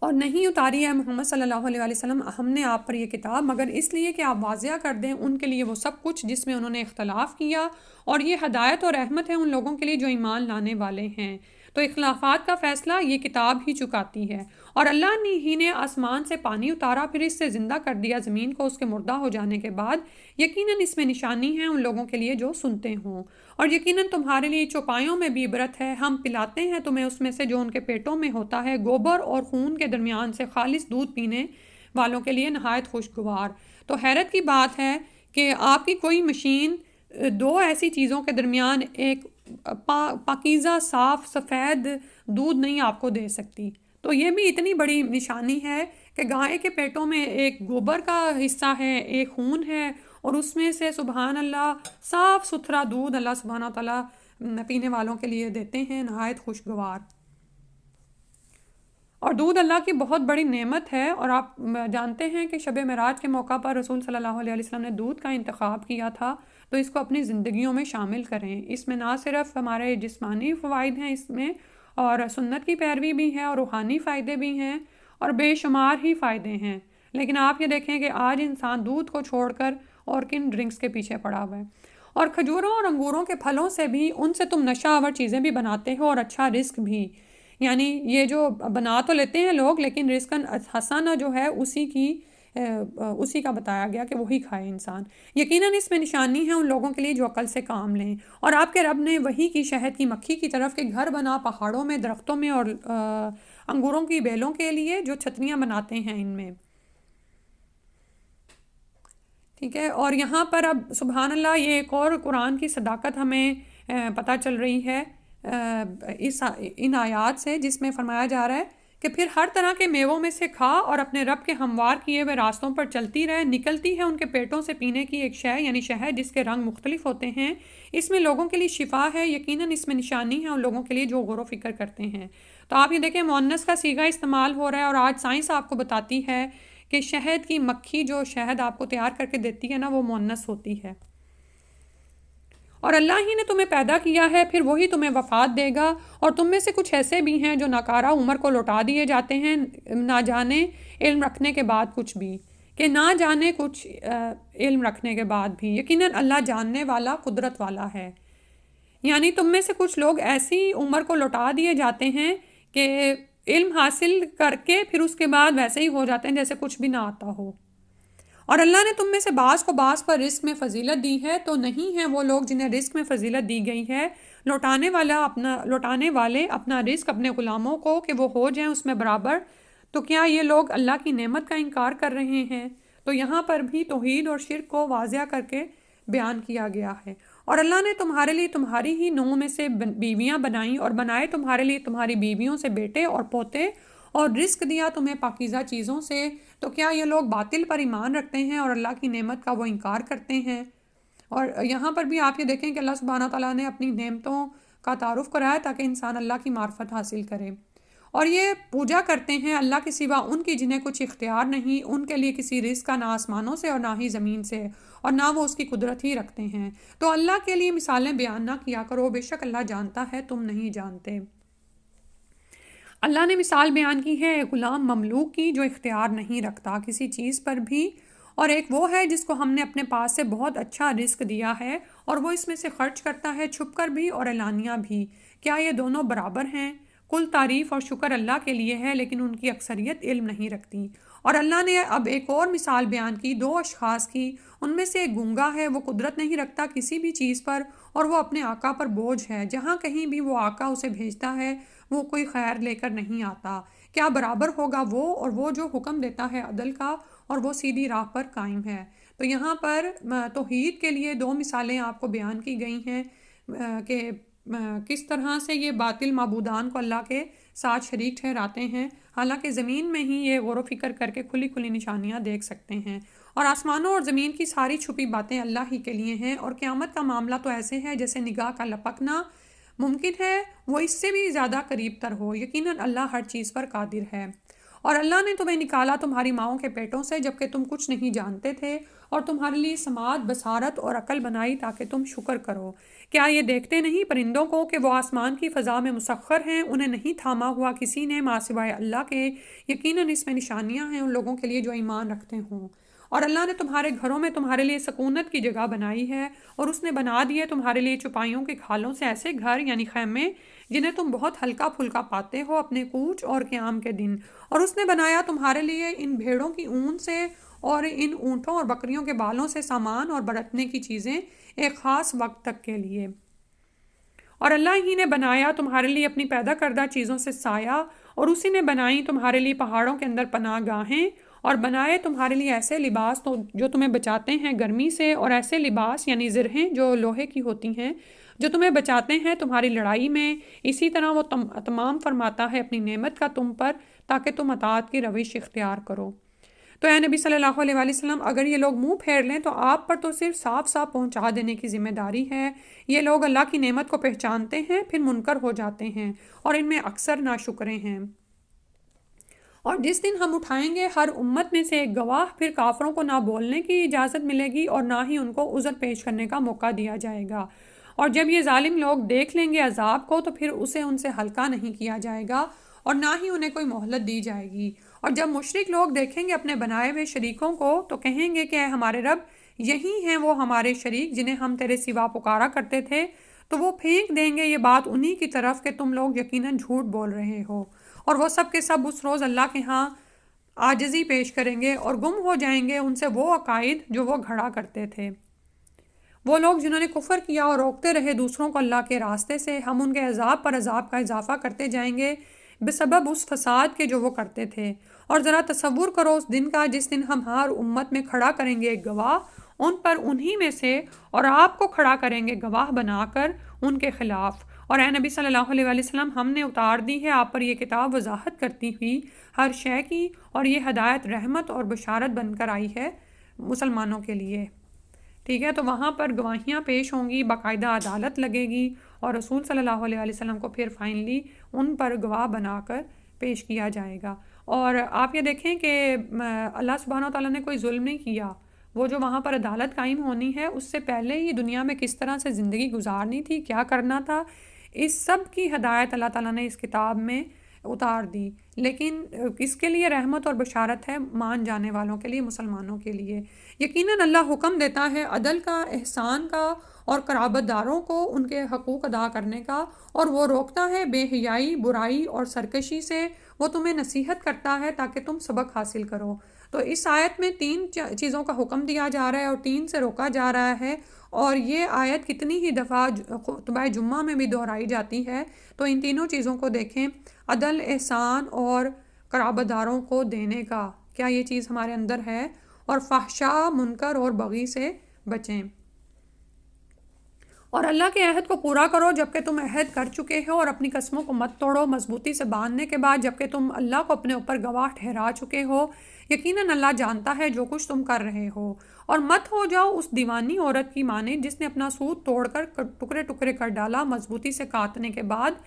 اور نہیں اتاری ہے محمد صلی اللہ علیہ وسلم ہم نے آپ پر یہ کتاب مگر اس لیے کہ آپ واضح کر دیں ان کے لیے وہ سب کچھ جس میں انہوں نے اختلاف کیا، اور یہ ہدایت اور رحمت ہے ان لوگوں کے لیے جو ایمان لانے والے ہیں۔ تو اختلافات کا فیصلہ یہ کتاب ہی چکاتی ہے۔ اور اللہ ہی نے آسمان سے پانی اتارا، پھر اس سے زندہ کر دیا زمین کو اس کے مردہ ہو جانے کے بعد، یقیناً اس میں نشانی ہے ان لوگوں کے لیے جو سنتے ہوں، اور یقیناً تمہارے لیے چوپایوں میں بھی عبرت ہے۔ ہم پلاتے ہیں تمہیں اس میں سے جو ان کے پیٹوں میں ہوتا ہے، گوبر اور خون کے درمیان سے خالص دودھ پینے والوں کے لیے نہایت خوشگوار۔ تو حیرت کی بات ہے کہ آپ کی کوئی مشین دو ایسی چیزوں کے درمیان ایک پاکیزہ صاف سفید دودھ نہیں آپ کو دے سکتی۔ تو یہ بھی اتنی بڑی نشانی ہے کہ گائے کے پیٹوں میں ایک گوبر کا حصہ ہے، ایک خون ہے، اور اس میں سے سبحان اللہ صاف ستھرا دودھ اللہ سبحانہ تعالیٰ پینے والوں کے لیے دیتے ہیں، نہایت خوشگوار۔ اور دودھ اللہ کی بہت بڑی نعمت ہے، اور آپ جانتے ہیں کہ شب معراج کے موقع پر رسول صلی اللہ علیہ وسلم نے دودھ کا انتخاب کیا تھا، تو اس کو اپنی زندگیوں میں شامل کریں۔ اس میں نہ صرف ہمارے جسمانی فوائد ہیں اس میں، اور سنت کی پیروی بھی ہے، اور روحانی فائدے بھی ہیں، اور بے شمار ہی فائدے ہیں۔ لیکن آپ یہ دیکھیں کہ آج انسان دودھ کو چھوڑ کر اور کن ڈرنکس کے پیچھے پڑا ہوا ہے۔ اور کھجوروں اور انگوروں کے پھلوں سے بھی، ان سے تم نشہ آور چیزیں بھی بناتے ہو اور اچھا رزق بھی۔ یعنی یہ جو بنا تو لیتے ہیں لوگ، لیکن رزق حسنہ جو ہے اسی کا بتایا گیا کہ وہی کھائے انسان۔ یقیناً اس میں نشانی ہے ان لوگوں کے لیے جو عقل سے کام لیں۔ اور آپ کے رب نے وہی کی شہد کی مکھی کی طرف، کہ گھر بنا پہاڑوں میں، درختوں میں، اور انگوروں کی بیلوں کے لیے جو چھتریاں بناتے ہیں ان میں۔ ٹھیک ہے، اور یہاں پر اب سبحان اللہ یہ ایک اور قرآن کی صداقت ہمیں پتہ چل رہی ہے ان آیات سے، جس میں فرمایا جا رہا ہے کہ پھر ہر طرح کے میووں میں سے کھا اور اپنے رب کے ہموار کیے ہوئے راستوں پر چلتی رہے، نکلتی ہے ان کے پیٹوں سے پینے کی ایک شے، یعنی شہد جس کے رنگ مختلف ہوتے ہیں، اس میں لوگوں کے لیے شفا ہے، یقیناً اس میں نشانی ہے ان لوگوں کے لیے جو غور و فکر کرتے ہیں۔ تو آپ یہ دیکھیں مؤنث کا صیغہ استعمال ہو رہا ہے، اور آج سائنس آپ کو بتاتی ہے کہ شہد کی مکھی جو شہد آپ کو تیار کر کے دیتی ہے نا، وہ مؤنث ہوتی ہے۔ اور اللہ ہی نے تمہیں پیدا کیا ہے، پھر وہی تمہیں وفات دے گا، اور تم میں سے کچھ ایسے بھی ہیں جو ناکارہ عمر کو لوٹا دیے جاتے ہیں، نہ جانے علم رکھنے کے بعد کچھ بھی، کہ نہ جانے کچھ علم رکھنے کے بعد بھی، یقیناً اللہ جاننے والا، قدرت والا ہے۔ یعنی تم میں سے کچھ لوگ ایسی عمر کو لوٹا دیے جاتے ہیں کہ علم حاصل کر کے پھر اس کے بعد ویسے ہی ہو جاتے ہیں جیسے کچھ بھی نہ آتا ہو۔ اور اللہ نے تم میں سے بعض کو بعض پر رزق میں فضیلت دی ہے، تو نہیں ہیں وہ لوگ جنہیں رزق میں فضیلت دی گئی ہے لوٹانے والے اپنا رزق اپنے غلاموں کو کہ وہ ہو جائیں اس میں برابر، تو کیا یہ لوگ اللہ کی نعمت کا انکار کر رہے ہیں؟ تو یہاں پر بھی توحید اور شرک کو واضح کر کے بیان کیا گیا ہے۔ اور اللہ نے تمہارے لیے تمہاری ہی نوع میں سے بیویاں بنائیں، اور بنائے تمہارے لیے تمہاری بیویوں سے بیٹے اور پوتے، اور رزق دیا تمہیں پاکیزہ چیزوں سے، تو کیا یہ لوگ باطل پر ایمان رکھتے ہیں اور اللہ کی نعمت کا وہ انکار کرتے ہیں؟ اور یہاں پر بھی آپ یہ دیکھیں کہ اللہ سبحانہ تعالیٰ نے اپنی نعمتوں کا تعارف کرایا تاکہ انسان اللہ کی معرفت حاصل کرے، اور یہ پوجا کرتے ہیں اللہ کے سوا ان کی جنہیں کچھ اختیار نہیں، ان کے لیے کسی رزق کا نہ آسمانوں سے اور نہ ہی زمین سے، اور نہ وہ اس کی قدرت ہی رکھتے ہیں۔ تو اللہ کے لیے مثالیں بیان نہ کیا کرو، بے شک اللہ جانتا ہے تم نہیں جانتے۔ اللہ نے مثال بیان کی ہے ایک غلام مملوک کی جو اختیار نہیں رکھتا کسی چیز پر بھی، اور ایک وہ ہے جس کو ہم نے اپنے پاس سے بہت اچھا رزق دیا ہے، اور وہ اس میں سے خرچ کرتا ہے چھپ کر بھی اور اعلانیہ بھی۔ کیا یہ دونوں برابر ہیں؟ کل تعریف اور شکر اللہ کے لیے ہے، لیکن ان کی اکثریت علم نہیں رکھتی۔ اور اللہ نے اب ایک اور مثال بیان کی دو اشخاص کی، ان میں سے ایک گونگا ہے، وہ قدرت نہیں رکھتا کسی بھی چیز پر، اور وہ اپنے آقا پر بوجھ ہے، جہاں کہیں بھی وہ آقا اسے بھیجتا ہے وہ کوئی خیر لے کر نہیں آتا۔ کیا برابر ہوگا وہ اور وہ جو حکم دیتا ہے عدل کا اور وہ سیدھی راہ پر قائم ہے؟ تو یہاں پر توحید کے لیے 2 مثالیں آپ کو بیان کی گئی ہیں کہ کس طرح سے یہ باطل معبودان کو اللہ کے ساتھ شریک ٹھہراتے ہیں، حالانکہ زمین میں ہی یہ غور و فکر کر کے کھلی کھلی نشانیاں دیکھ سکتے ہیں، اور آسمانوں اور زمین کی ساری چھپی باتیں اللہ ہی کے لیے ہیں، اور قیامت کا معاملہ تو ایسے ہے جیسے نگاہ کا لپکنا ممکن ہے وہ اس سے بھی زیادہ قریب تر ہو، یقیناً اللہ ہر چیز پر قادر ہے۔ اور اللہ نے تمہیں نکالا تمہاری ماؤں کے پیٹوں سے جبکہ تم کچھ نہیں جانتے تھے، اور تمہارے لیے سماعت، بصارت اور عقل بنائی تاکہ تم شکر کرو۔ کیا یہ دیکھتے نہیں پرندوں کو کہ وہ آسمان کی فضا میں مسخر ہیں، انہیں نہیں تھاما ہوا کسی نے ماں سوائے اللہ کے، یقیناً اس میں نشانیاں ہیں ان لوگوں کے لیے جو ایمان رکھتے ہوں۔ اور اللہ نے تمہارے گھروں میں تمہارے لیے سکونت کی جگہ بنائی ہے، اور اس نے بنا دیے تمہارے لیے چوپائیوں کے کھالوں سے ایسے گھر یعنی خیمے جنہیں تم بہت ہلکا پھلکا پاتے ہو اپنے کوچ اور قیام کے دن، اور اس نے بنایا تمہارے لیے ان بھیڑوں کی اون سے اور ان اونٹوں اور بکریوں کے بالوں سے سامان اور برتنے کی چیزیں ایک خاص وقت تک کے لیے۔ اور اللہ ہی نے بنایا تمہارے لیے اپنی پیدا کردہ چیزوں سے سایہ، اور اسی نے بنائی تمہارے لیے پہاڑوں کے اندر پناہ گاہیں، اور بنائے تمہارے لیے ایسے لباس جو تمہیں بچاتے ہیں گرمی سے، اور ایسے لباس یعنی زرہیں جو لوہے کی ہوتی ہیں جو تمہیں بچاتے ہیں تمہاری لڑائی میں۔ اسی طرح وہ تمام فرماتا ہے اپنی نعمت کا تم پر تاکہ تم اطاعت کی روش اختیار کرو۔ تو اے نبی صلی اللہ علیہ وآلہ وسلم، اگر یہ لوگ منہ پھیر لیں تو آپ پر تو صرف صاف صاف پہنچا دینے کی ذمہ داری ہے۔ یہ لوگ اللہ کی نعمت کو پہچانتے ہیں پھر منکر ہو جاتے ہیں، اور ان میں اکثر ناشکرے ہیں۔ اور جس دن ہم اٹھائیں گے ہر امت میں سے ایک گواہ، پھر کافروں کو نہ بولنے کی اجازت ملے گی اور نہ ہی ان کو عذر پیش کرنے کا موقع دیا جائے گا، اور جب یہ ظالم لوگ دیکھ لیں گے عذاب کو تو پھر اسے ان سے ہلکا نہیں کیا جائے گا اور نہ ہی انہیں کوئی مہلت دی جائے گی۔ اور جب مشرک لوگ دیکھیں گے اپنے بنائے ہوئے شریکوں کو تو کہیں گے کہ اے ہمارے رب، یہی ہیں وہ ہمارے شریک جنہیں ہم تیرے سوا پکارا کرتے تھے، تو وہ پھینک دیں گے یہ بات انہی کی طرف کہ تم لوگ یقیناً جھوٹ بول رہے ہو، اور وہ سب کے سب اس روز اللہ کے ہاں عاجزی پیش کریں گے اور گم ہو جائیں گے ان سے وہ عقائد جو وہ گھڑا کرتے تھے۔ وہ لوگ جنہوں نے کفر کیا اور روکتے رہے دوسروں کو اللہ کے راستے سے، ہم ان کے عذاب پر عذاب کا اضافہ کرتے جائیں گے بسبب اس فساد کے جو وہ کرتے تھے۔ اور ذرا تصور کرو اس دن کا جس دن ہم ہر امت میں کھڑا کریں گے ایک گواہ ان پر انہی میں سے، اور آپ کو کھڑا کریں گے گواہ بنا کر ان کے خلاف۔ اور اے نبی صلی اللہ علیہ وآلہ وسلم، ہم نے اتار دی ہے آپ پر یہ کتاب وضاحت کرتی ہوئی ہر شے کی، اور یہ ہدایت، رحمت اور بشارت بن کر آئی ہے مسلمانوں کے لیے۔ ٹھیک ہے، تو وہاں پر گواہیاں پیش ہوں گی، باقاعدہ عدالت لگے گی، اور رسول صلی اللہ علیہ وآلہ وسلم کو پھر فائنلی ان پر گواہ بنا کر پیش کیا جائے گا۔ اور آپ یہ دیکھیں کہ اللہ سبحانہ وتعالیٰ نے کوئی ظلم نہیں کیا، وہ جو وہاں پر عدالت قائم ہونی ہے اس سے پہلے ہی دنیا میں کس طرح سے زندگی گزارنی تھی، کیا کرنا تھا، اس سب کی ہدایت اللہ تعالیٰ نے اس کتاب میں اتار دی، لیکن اس کے لیے رحمت اور بشارت ہے مان جانے والوں کے لیے، مسلمانوں کے لیے۔ یقیناً اللہ حکم دیتا ہے عدل کا، احسان کا، اور قرابت داروں کو ان کے حقوق ادا کرنے کا، اور وہ روکتا ہے بے حیائی، برائی اور سرکشی سے، وہ تمہیں نصیحت کرتا ہے تاکہ تم سبق حاصل کرو۔ تو اس آیت میں 3 چیزوں کا حکم دیا جا رہا ہے اور 3 سے روکا جا رہا ہے، اور یہ آیت کتنی ہی دفعہ خطبہ جمعہ میں بھی دہرائی جاتی ہے۔ تو ان تینوں چیزوں کو دیکھیں، عدل، احسان اور قرابت داروں کو دینے کا، کیا یہ چیز ہمارے اندر ہے، اور فحشاء، منکر اور بغی سے بچیں، اور اللہ کے عہد کو پورا کرو جبکہ تم عہد کر چکے ہو، اور اپنی قسموں کو مت توڑو مضبوطی سے باندھنے کے بعد جبکہ تم اللہ کو اپنے اوپر گواہ ٹھہرا چکے ہو، یقیناً اللہ جانتا ہے جو کچھ تم کر رہے ہو۔ اور مت ہو جاؤ اس دیوانی عورت کی مانند جس نے اپنا سوت توڑ کر ٹکڑے ٹکڑے کر ڈالا مضبوطی سے کاٹنے کے بعد۔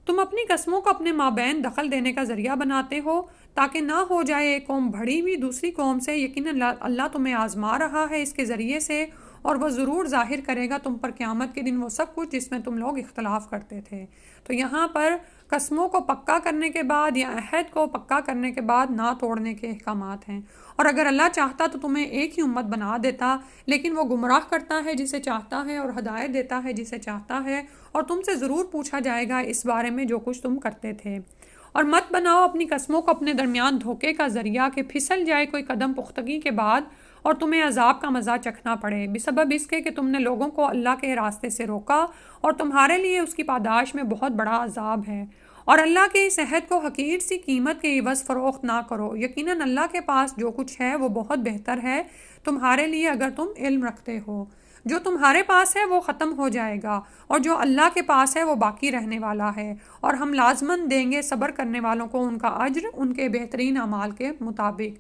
تم اپنی قسموں کو اپنے مابین دخل دینے کا ذریعہ بناتے ہو تاکہ نہ ہو جائے ایک قوم بھڑی ہوئی دوسری قوم سے، یقیناً اللہ تمہیں آزما رہا ہے اس کے ذریعے سے، اور وہ ضرور ظاہر کرے گا تم پر قیامت کے دن وہ سب کچھ جس میں تم لوگ اختلاف کرتے تھے۔ تو یہاں پر قسموں کو پکا کرنے کے بعد یا عہد کو پکا کرنے کے بعد نہ توڑنے کے احکامات ہیں، اور اگر اللہ چاہتا تو تمہیں ایک ہی امت بنا دیتا، لیکن وہ گمراہ کرتا ہے جسے چاہتا ہے اور ہدایت دیتا ہے جسے چاہتا ہے، اور تم سے ضرور پوچھا جائے گا اس بارے میں جو کچھ تم کرتے تھے۔ اور مت بناؤ اپنی قسموں کو اپنے درمیان دھوکے کا ذریعہ کہ پھسل جائے کوئی قدم پختگی کے بعد اور تمہیں عذاب کا مزہ چکھنا پڑے، بسبب اس کے کہ تم نے لوگوں کو اللہ کے راستے سے روکا، اور تمہارے لیے اس کی پاداش میں بہت بڑا عذاب ہے۔ اور اللہ کے اس عہد کو حقیر سی قیمت کے عوض فروخت نہ کرو، یقیناً اللہ کے پاس جو کچھ ہے وہ بہت بہتر ہے، تمہارے لیے اگر تم علم رکھتے ہو۔ جو تمہارے پاس ہے وہ ختم ہو جائے گا، اور جو اللہ کے پاس ہے وہ باقی رہنے والا ہے، اور ہم لازماً دیں گے صبر کرنے والوں کو ان کا اجر ان کے بہترین اعمال کے مطابق۔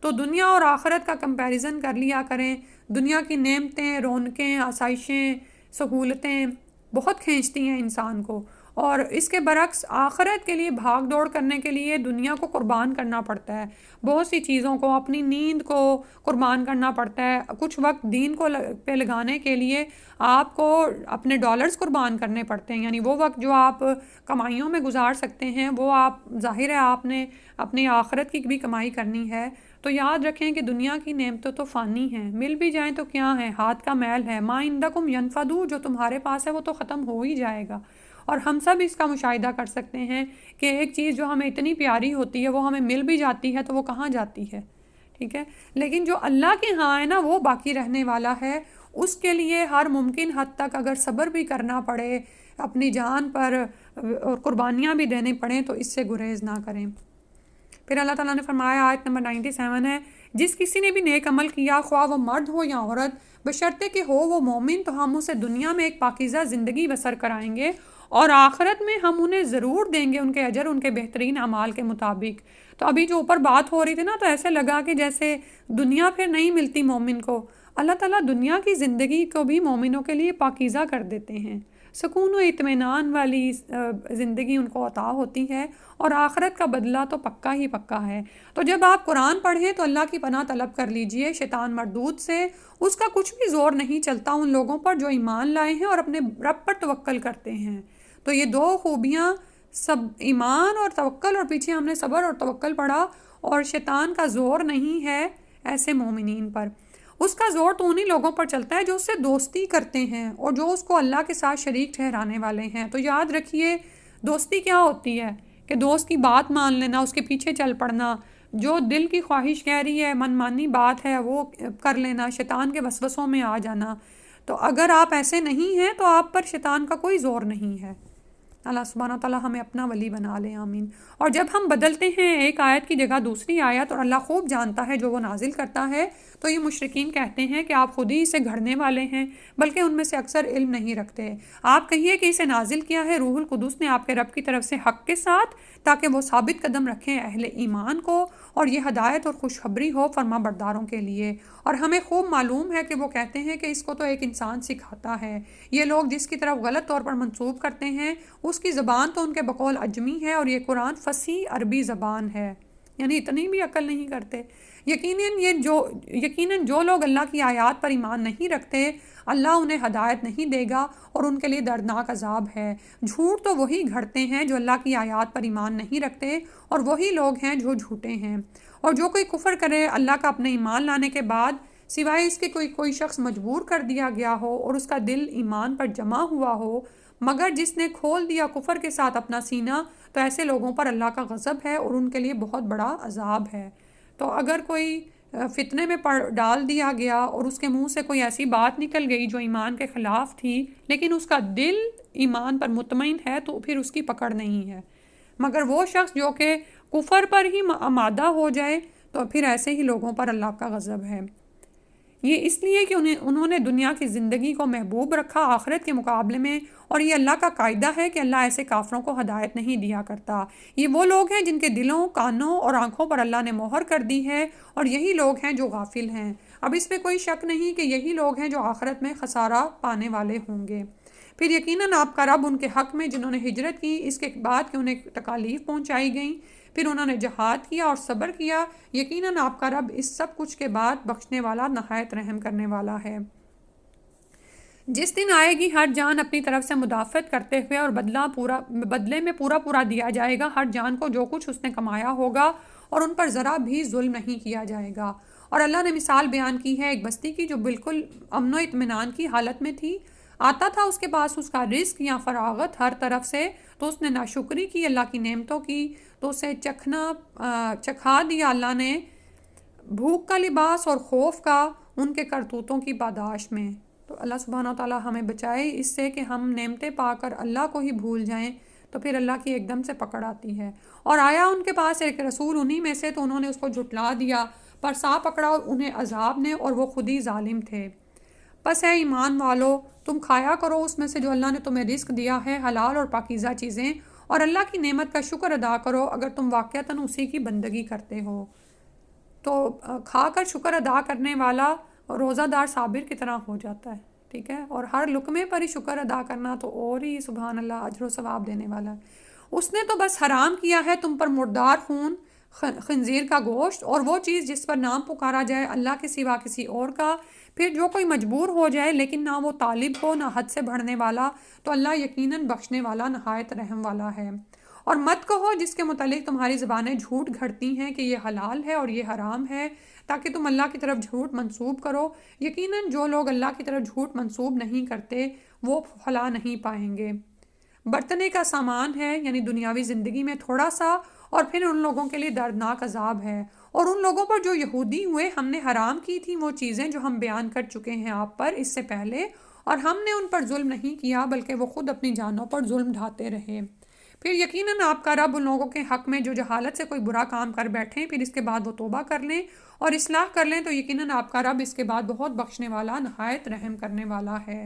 تو دنیا اور آخرت کا کمپیریزن کر لیا کریں۔ دنیا کی نعمتیں، رونقیں، آسائشیں، سہولتیں بہت کھینچتی ہیں انسان کو، اور اس کے برعکس آخرت کے لیے بھاگ دوڑ کرنے کے لیے دنیا کو قربان کرنا پڑتا ہے، بہت سی چیزوں کو، اپنی نیند کو قربان کرنا پڑتا ہے، کچھ وقت دین کو پہ لگانے کے لیے آپ کو اپنے ڈالرز قربان کرنے پڑتے ہیں، یعنی وہ وقت جو آپ کمائیوں میں گزار سکتے ہیں وہ آپ، ظاہر ہے آپ نے اپنی آخرت کی بھی کمائی کرنی ہے۔ تو یاد رکھیں کہ دنیا کی نعمتیں تو فانی ہیں، مل بھی جائیں تو کیا ہیں، ہاتھ کا میل ہے۔ ما عندکم ینفدو، جو تمہارے پاس ہے وہ تو ختم ہو ہی جائے گا۔ اور ہم سب اس کا مشاہدہ کر سکتے ہیں کہ ایک چیز جو ہمیں اتنی پیاری ہوتی ہے وہ ہمیں مل بھی جاتی ہے تو وہ کہاں جاتی ہے، ٹھیک ہے، لیکن جو اللہ کے ہاں ہے نا وہ باقی رہنے والا ہے۔ اس کے لیے ہر ممکن حد تک اگر صبر بھی کرنا پڑے، اپنی جان پر اور قربانیاں بھی دینی پڑیں تو اس سے گریز نہ کریں۔ پھر اللہ تعالیٰ نے فرمایا، آیت نمبر 97 ہے، جس کسی نے بھی نیک عمل کیا، خواہ وہ مرد ہو یا عورت، بشرطے کہ ہو وہ مومن، تو ہم اسے دنیا میں ایک پاکیزہ زندگی بسر کرائیں گے، اور آخرت میں ہم انہیں ضرور دیں گے ان کے اجر ان کے بہترین اعمال کے مطابق۔ تو ابھی جو اوپر بات ہو رہی تھی نا، تو ایسے لگا کہ جیسے دنیا پھر نہیں ملتی مومن کو، اللہ تعالیٰ دنیا کی زندگی کو بھی مومنوں کے لیے پاکیزہ کر دیتے ہیں، سکون و اطمینان والی زندگی ان کو عطا ہوتی ہے، اور آخرت کا بدلہ تو پکا ہی پکا ہے۔ تو جب آپ قرآن پڑھیں تو اللہ کی پناہ طلب کر لیجئے شیطان مردود سے، اس کا کچھ بھی زور نہیں چلتا ان لوگوں پر جو ایمان لائے ہیں اور اپنے رب پر توکل کرتے ہیں۔ تو یہ دو خوبیاں، سب ایمان اور توکل، اور پیچھے ہم نے صبر اور توکل پڑھا، اور شیطان کا زور نہیں ہے ایسے مومنین پر۔ اس کا زور تو انہی لوگوں پر چلتا ہے جو اس سے دوستی کرتے ہیں اور جو اس کو اللہ کے ساتھ شریک ٹھہرانے والے ہیں۔ تو یاد رکھیے دوستی کیا ہوتی ہے، کہ دوست کی بات مان لینا، اس کے پیچھے چل پڑنا، جو دل کی خواہش کہہ رہی ہے، من مانی بات ہے وہ کر لینا، شیطان کے وسوسوں میں آ جانا۔ تو اگر آپ ایسے نہیں ہیں تو آپ پر شیطان کا کوئی زور نہیں ہے۔ اللہ سبحانہ تعالیٰ ہمیں اپنا ولی بنا لے، آمین۔ اور جب ہم بدلتے ہیں ایک آیت کی جگہ دوسری آیت، اور اللہ خوب جانتا ہے جو وہ نازل کرتا ہے، تو یہ مشرکین کہتے ہیں کہ آپ خود ہی اسے گھڑنے والے ہیں، بلکہ ان میں سے اکثر علم نہیں رکھتے۔ آپ کہیے کہ اسے نازل کیا ہے روح القدس نے آپ کے رب کی طرف سے حق کے ساتھ، تاکہ وہ ثابت قدم رکھیں اہل ایمان کو، اور یہ ہدایت اور خوشخبری ہو فرما برداروں کے لیے۔ اور ہمیں خوب معلوم ہے کہ وہ کہتے ہیں کہ اس کو تو ایک انسان سکھاتا ہے۔ یہ لوگ جس کی طرف غلط طور پر منسوب کرتے ہیں اس کی زبان تو ان کے بقول عجمی ہے، اور یہ قرآن فصیح عربی زبان ہے، یعنی اتنی بھی عقل نہیں کرتے۔ یقیناً جو لوگ اللہ کی آیات پر ایمان نہیں رکھتے، اللہ انہیں ہدایت نہیں دے گا، اور ان کے لیے دردناک عذاب ہے۔ جھوٹ تو وہی گھڑتے ہیں جو اللہ کی آیات پر ایمان نہیں رکھتے، اور وہی لوگ ہیں جو جھوٹے ہیں۔ اور جو کوئی کفر کرے اللہ کا اپنے ایمان لانے کے بعد، سوائے اس کے کوئی شخص مجبور کر دیا گیا ہو اور اس کا دل ایمان پر جمع ہوا ہو، مگر جس نے کھول دیا کفر کے ساتھ اپنا سینہ، تو ایسے لوگوں پر اللہ کا غضب ہے اور ان کے لیے بہت بڑا عذاب ہے۔ تو اگر کوئی فتنے میں ڈال دیا گیا اور اس کے منہ سے کوئی ایسی بات نکل گئی جو ایمان کے خلاف تھی، لیکن اس کا دل ایمان پر مطمئن ہے، تو پھر اس کی پکڑ نہیں ہے۔ مگر وہ شخص جو کہ کفر پر ہی آمادہ ہو جائے، تو پھر ایسے ہی لوگوں پر اللہ کا غضب ہے۔ یہ اس لیے کہ انہوں نے دنیا کی زندگی کو محبوب رکھا آخرت کے مقابلے میں، اور یہ اللہ کا قاعدہ ہے کہ اللہ ایسے کافروں کو ہدایت نہیں دیا کرتا۔ یہ وہ لوگ ہیں جن کے دلوں، کانوں اور آنکھوں پر اللہ نے مہر کر دی ہے، اور یہی لوگ ہیں جو غافل ہیں۔ اب اس میں کوئی شک نہیں کہ یہی لوگ ہیں جو آخرت میں خسارہ پانے والے ہوں گے۔ پھر یقیناً آپ کا رب ان کے حق میں جنہوں نے ہجرت کی اس کے بعد کہ انہیں تکالیف پہنچائی گئیں، پھر انہوں نے جہاد کیا اور صبر کیا، یقیناً آپ کا رب اس سب کچھ کے بعد بخشنے والا، نہایت رحم کرنے والا ہے۔ جس دن آئے گی ہر جان اپنی طرف سے مدافعت کرتے ہوئے، اور بدلے میں پورا دیا جائے گا ہر جان کو جو کچھ اس نے کمایا ہوگا، اور ان پر ذرا بھی ظلم نہیں کیا جائے گا۔ اور اللہ نے مثال بیان کی ہے ایک بستی کی جو بالکل امن و اطمینان کی حالت میں تھی، آتا تھا اس کے پاس اس کا رزق یا فراغت ہر طرف سے، تو اس نے ناشکری کی اللہ کی نعمتوں کی، تو اسے چکھا دیا اللہ نے بھوک کا لباس اور خوف کا ان کے کرتوتوں کی پاداش میں۔ تو اللہ سبحانہ تعالیٰ ہمیں بچائے اس سے کہ ہم نعمتیں پا کر اللہ کو ہی بھول جائیں، تو پھر اللہ کی ایک دم سے پکڑ آتی ہے۔ اور آیا ان کے پاس ایک رسول انہی میں سے، تو انہوں نے اس کو جھٹلا دیا، پر سا پکڑا انہیں عذاب نے اور وہ خود ہی ظالم تھے۔ پس اے ایمان والو، تم کھایا کرو اس میں سے جو اللہ نے تمہیں رزق دیا ہے، حلال اور پاکیزہ چیزیں، اور اللہ کی نعمت کا شکر ادا کرو اگر تم واقعتاً اسی کی بندگی کرتے ہو۔ تو کھا کر شکر ادا کرنے والا روزہ دار صابر کی طرح ہو جاتا ہے، ٹھیک ہے، اور ہر لقمے پر ہی شکر ادا کرنا تو اور ہی سبحان اللہ اجر و ثواب دینے والا ہے۔ اس نے تو بس حرام کیا ہے تم پر مردار خون، خنزیر کا گوشت اور وہ چیز جس پر نام پکارا جائے اللہ کے سوا کسی اور کا، پھر جو کوئی مجبور ہو جائے لیکن نہ وہ طالب ہو نہ حد سے بڑھنے والا، تو اللہ یقیناً بخشنے والا نہایت رحم والا ہے۔ اور مت کہو جس کے متعلق تمہاری زبانیں جھوٹ گھڑتی ہیں کہ یہ حلال ہے اور یہ حرام ہے، تاکہ تم اللہ کی طرف جھوٹ منسوب کرو۔ یقیناً جو لوگ اللہ کی طرف جھوٹ منسوب نہیں کرتے وہ فلاح نہیں پائیں گے۔ برتنے کا سامان ہے، یعنی دنیاوی زندگی میں تھوڑا سا، اور پھر ان لوگوں کے لیے دردناک عذاب ہے۔ اور ان لوگوں پر جو یہودی ہوئے ہم نے حرام کی تھی وہ چیزیں جو ہم بیان کر چکے ہیں آپ پر اس سے پہلے، اور ہم نے ان پر ظلم نہیں کیا بلکہ وہ خود اپنی جانوں پر ظلم ڈھاتے رہے۔ پھر یقیناً آپ کا رب ان لوگوں کے حق میں جو جہالت سے کوئی برا کام کر بیٹھیں پھر اس کے بعد وہ توبہ کر لیں اور اصلاح کر لیں تو یقیناً آپ کا رب اس کے بعد بہت بخشنے والا نہایت رحم کرنے والا ہے۔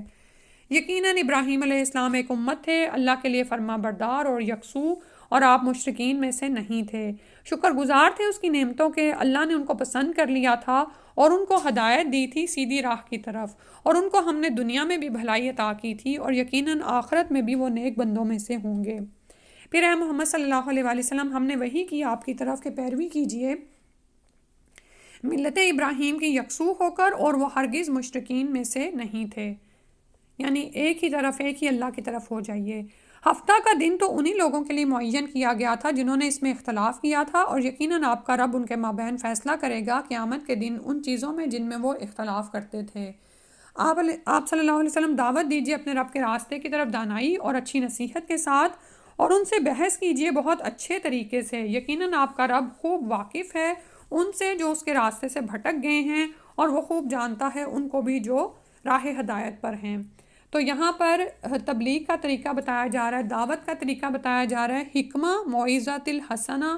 یقیناً ابراہیم علیہ السلام ایک امت تھے، اللہ کے لیے فرما بردار اور یکسو، اور آپ مشرکین میں سے نہیں تھے۔ شکر گزار تھے اس کی نعمتوں کے، اللہ نے ان کو پسند کر لیا تھا اور ان کو ہدایت دی تھی سیدھی راہ کی طرف، اور ان کو ہم نے دنیا میں بھی بھلائی عطا کی تھی اور یقیناً آخرت میں بھی وہ نیک بندوں میں سے ہوں گے۔ پھر اے محمد صلی اللہ علیہ وآلہ وسلم، ہم نے وحی کی آپ کی طرف کہ پیروی کیجئے ملت ابراہیم کی یکسو ہو کر، اور وہ ہرگز مشرکین میں سے نہیں تھے، یعنی ایک ہی طرف، ایک ہی اللہ کی طرف ہو جائیے۔ ہفتہ کا دن تو انہی لوگوں کے لیے معین کیا گیا تھا جنہوں نے اس میں اختلاف کیا تھا، اور یقیناً آپ کا رب ان کے مابین فیصلہ کرے گا قیامت کے دن ان چیزوں میں جن میں وہ اختلاف کرتے تھے۔ آپ صلی اللہ علیہ وسلم دعوت دیجیے اپنے رب کے راستے کی طرف دانائی اور اچھی نصیحت کے ساتھ، اور ان سے بحث کیجیے بہت اچھے طریقے سے۔ یقیناً آپ کا رب خوب واقف ہے ان سے جو اس کے راستے سے بھٹک گئے ہیں، اور وہ خوب جانتا ہے ان کو بھی جو راہ ہدایت پر ہیں۔ تو یہاں پر تبلیغ کا طریقہ بتایا جا رہا ہے، دعوت کا طریقہ بتایا جا رہا ہے، حکمہ موعظۃ الحسنہ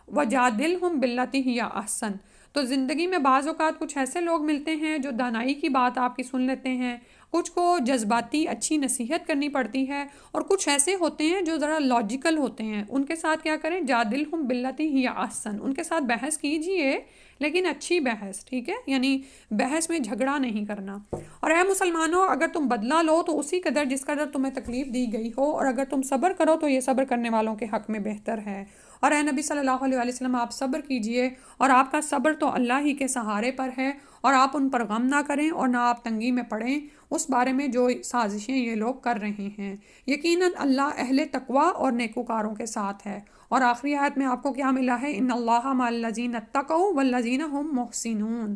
وجادلہم باللتی ہی احسن۔ تو زندگی میں بعض اوقات کچھ ایسے لوگ ملتے ہیں جو دانائی کی بات آپ کی سن لیتے ہیں، کچھ کو جذباتی اچھی نصیحت کرنی پڑتی ہے، اور کچھ ایسے ہوتے ہیں جو ذرا لاجیکل ہوتے ہیں، ان کے ساتھ کیا کریں، جادلہم باللتی ہی احسن، ان کے ساتھ بحث کیجئے لیکن اچھی بحث، ٹھیک ہے، یعنی بحث میں جھگڑا نہیں کرنا۔ اور اے مسلمانوں، اگر تم بدلہ لو تو اسی قدر جس قدر تمہیں تکلیف دی گئی ہو، اور اگر تم صبر کرو تو یہ صبر کرنے والوں کے حق میں بہتر ہے۔ اور اے نبی صلی اللہ علیہ وآلہ وسلم، آپ صبر کیجئے، اور آپ کا صبر تو اللہ ہی کے سہارے پر ہے، اور آپ ان پر غم نہ کریں اور نہ آپ تنگی میں پڑیں اس بارے میں جو سازشیں یہ لوگ کر رہے ہیں۔ یقیناً اللہ اہل تقوی اور نیکوکاروں کے ساتھ ہے۔ اور آخری آیت میں آپ کو کیا ملا ہے، ان اللہ مع الذین اتقوا والذین هم محسنون۔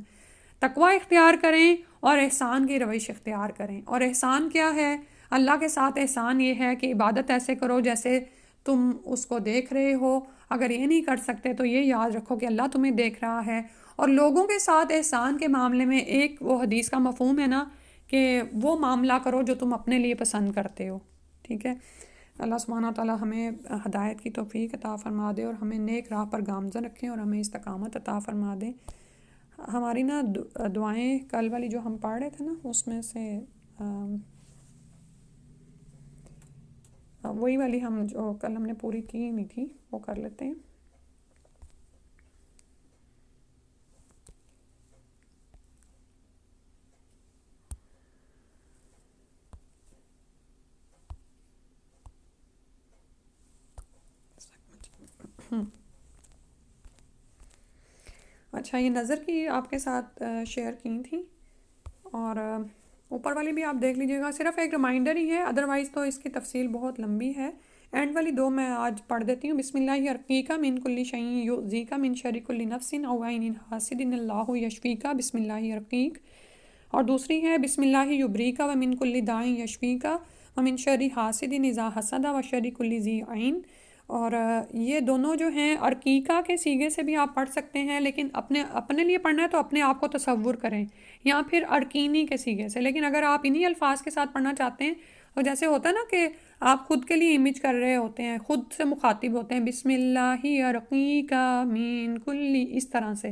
تقوی اختیار کریں اور احسان کی روش اختیار کریں۔ اور احسان کیا ہے؟ اللہ کے ساتھ احسان یہ ہے کہ عبادت ایسے کرو جیسے تم اس کو دیکھ رہے ہو، اگر یہ نہیں کر سکتے تو یہ یاد رکھو کہ اللہ تمہیں دیکھ رہا ہے۔ اور لوگوں کے ساتھ احسان کے معاملے میں ایک وہ حدیث کا مفہوم ہے نا کہ وہ معاملہ کرو جو تم اپنے لیے پسند کرتے ہو، ٹھیک ہے۔ اللہ سبحانہ تعالیٰ ہمیں ہدایت کی توفیق عطا فرما دے اور ہمیں نیک راہ پر گامزن رکھیں اور ہمیں استقامت عطا فرما دے۔ ہماری نا دعائیں کل والی جو ہم پڑھ رہے تھے نا اس میں سے وہی والی ہم جو کل ہم نے پوری کی نہیں تھی وہ کر لیتے ہیں۔ اچھا، یہ نظر کی آپ کے ساتھ شیئر کی تھی، اور اوپر والی بھی آپ دیکھ لیجئے گا، صرف ایک ریمائنڈر ہی ہے، ادروائز تو اس کی تفصیل بہت لمبی ہے۔ اینڈ والی دو میں آج پڑھ دیتی ہوں۔ بسم اللہ یرقیکا من کل شیء یؤذیکا من شر کل نفس او عین حاسد اللہ یشفیکا بسم اللہ یرقیک، اور دوسری ہے بسم اللہ یبریکا ومن کل داء یشفیکا ومن شر حاسد اذا حسد وشر کل ذی عین۔ اور یہ دونوں جو ہیں ارقیقہ کے سیغے سے بھی آپ پڑھ سکتے ہیں، لیکن اپنے لیے پڑھنا ہے تو اپنے آپ کو تصور کریں، یا پھر ارقینی کے سیغے سے۔ لیکن اگر آپ انہی الفاظ کے ساتھ پڑھنا چاہتے ہیں تو جیسے ہوتا ہے نا کہ آپ خود کے لیے امیج کر رہے ہوتے ہیں، خود سے مخاطب ہوتے ہیں، بسم اللہ ارقیکا من کل، اس طرح سے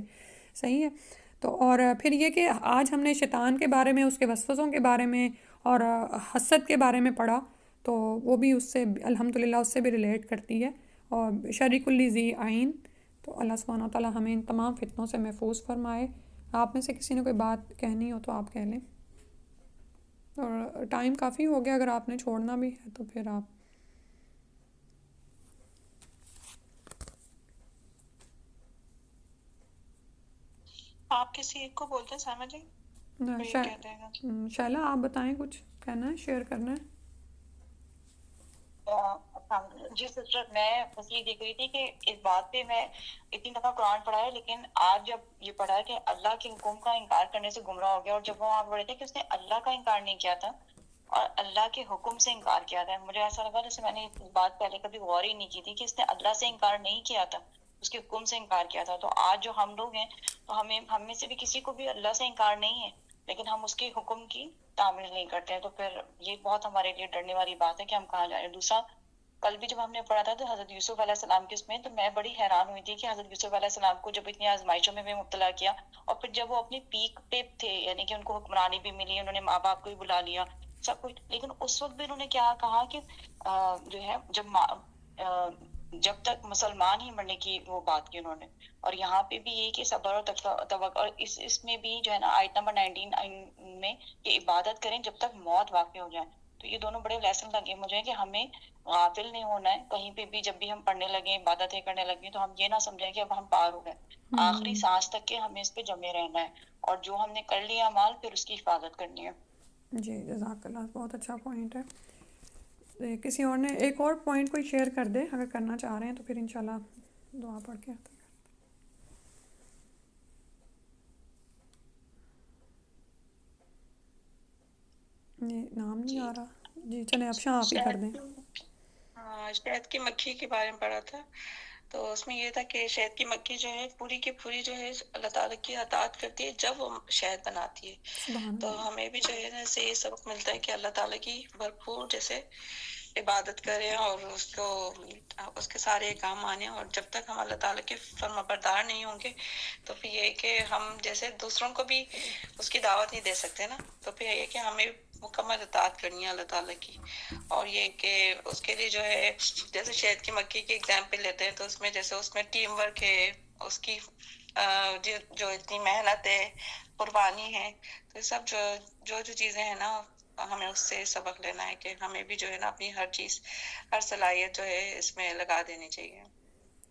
صحیح ہے. تو اور پھر یہ کہ آج ہم نے شیطان کے بارے میں، اس کے وسوسوں کے بارے میں اور حسد کے بارے میں پڑھا، تو وہ بھی اس سے الحمدللہ اس سے بھی ریلیٹ کرتی ہے. اور شر کل ذی عین، تو اللہ سبحانہ وتعالیٰ ہمیں ان تمام فتنوں سے محفوظ فرمائے. آپ میں سے کسی نے کوئی بات کہنی ہو تو آپ کہہ لیں. اور ٹائم کافی ہو گیا، اگر آپ نے چھوڑنا بھی ہے تو پھر آپ آپ کسی ایک کو بولتے ہیں سائمہ جی، کوئی ایک کہہ دے گا. شائلہ آپ بتائیں، کچھ کہنا ہے، شیئر کرنا ہے؟ جی سسٹر، میں بس یہ دیکھ رہی تھی کہ اس بات پہ میں اتنی دفعہ قرآن پڑھا ہے، لیکن آج جب یہ پڑھا ہے کہ اللہ کے حکم کا انکار کرنے سے گمراہ ہو گیا، اور جب وہ وہاں پڑھے تھے کہ اس نے اللہ کا انکار نہیں کیا تھا اور اللہ کے حکم سے انکار کیا تھا، مجھے ایسا لگا جیسے میں نے اس بات پہلے کبھی غور ہی نہیں کی تھی کہ اس نے اللہ سے انکار نہیں کیا تھا، اس کے حکم سے انکار کیا تھا. تو آج جو ہم لوگ ہیں تو ہم میں سے بھی کسی کو بھی اللہ سے انکار نہیں ہے، لیکن ہم اس کے حکم کی تعمیل نہیں کرتے ہیں. تو پھر یہ بہت ہمارے لیے ڈرنے والی بات ہے کہ ہم کہاں جائیں. دوسرا، کل بھی جب ہم نے پڑھا تھا تو حضرت یوسف علیہ السلام کے اس میں، تو میں بڑی حیران ہوئی تھی کہ حضرت یوسف علیہ السلام کو جب اتنی آزمائشوں میں بھی مبتلا کیا، اور پھر جب وہ اپنی پیک پہ تھے، یعنی کہ ان کو حکمرانی بھی ملی، انہوں نے ماں باپ کو بھی بلا لیا سب کچھ، لیکن اس وقت بھی انہوں نے کیا کہا کہ جو ہے جب تک مسلمان ہی مرنے کی وہ بات کی انہوں نے. اور یہاں پہ بھی یہی کہ صبر اور توقع، اور اس میں بھی جو ہے نا آیت نمبر 19 میں کہ عبادت کریں جب تک موت واقع ہو جائے. تو یہ دونوں بڑے لیسن لگے مجھے کہ ہمیں غافل نہیں ہونا ہے کہیں پہ بھی. جب بھی ہم پڑھنے لگیں، عبادتیں کرنے لگیں، تو ہم یہ نہ سمجھیں کہ اب ہم پار ہو گئے. آخری سانس تک کے ہمیں اس پہ جمے رہنا ہے، اور جو ہم نے کر لیا اعمال پھر اس کی حفاظت کرنی ہے. جی جزاک اللہ، بہت اچھا پوائنٹ ہے. کسی اور نے ایک اور پوائنٹ کوئی شیئر کر دے اگر کرنا چاہ رہے ہیں تو پھر انشاءاللہ دعا پڑھ کے آتے ہیں. جی نام نہیں جی آ رہا. جی چلیں افشاں آپ ہی کر دیں. شہد کی مکھی کے بارے میں پڑھا تھا، تو اس میں یہ تھا کہ شہد کی مکھی جو ہے پوری کی پوری جو ہے اللہ تعالیٰ کی اطاعت کرتی ہے جب وہ شہد بناتی ہے. سبحان تو اللہ. ہمیں بھی جو ہے نا اس سے یہ سبق ملتا ہے کہ اللہ تعالیٰ کی بھرپور جیسے عبادت کریں اور اس کے سارے کام مانیں، اور جب تک ہم اللہ تعالیٰ کے فرما بردار نہیں ہوں گے تو پھر یہ کہ ہم جیسے دوسروں کو بھی اس کی دعوت نہیں دے سکتے نا. تو پھر یہ کہ ہمیں مکمل اطاعت کرنی ہے اللہ تعالیٰ کی. اور یہ کہ اس کے لیے جو ہے جیسے شہد کی مکھی کی اگزامپل لیتے ہیں تو اس میں جیسے اس میں ٹیم ورک ہے، اس کی جو اتنی محنت ہے، قربانی ہے، تو یہ سب جو چیزیں ہیں نا ہمیں اس سے سبق لینا ہے کہ ہمیں بھی جو ہے نا اپنی ہر چیز، ہر صلاحیت جو ہے اس میں لگا دینی چاہیے.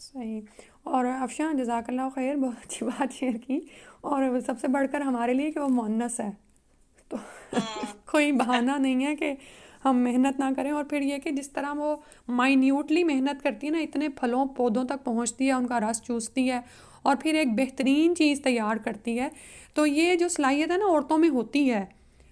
صحیح. اور افشاں جزاک اللہ خیر، بہت اچھی بات شیئر کی. اور سب سے بڑھ کر ہمارے لیے کہ وہ مؤنث ہے، تو کوئی بہانہ نہیں ہے کہ ہم محنت نہ کریں. اور پھر یہ کہ جس طرح وہ مائنیوٹلی محنت کرتی ہے نا، اتنے پھلوں پودوں تک پہنچتی ہے، ان کا رس چوستی ہے اور پھر ایک بہترین چیز تیار کرتی ہے. تو یہ جو صلاحیت ہے نا عورتوں میں ہوتی ہے.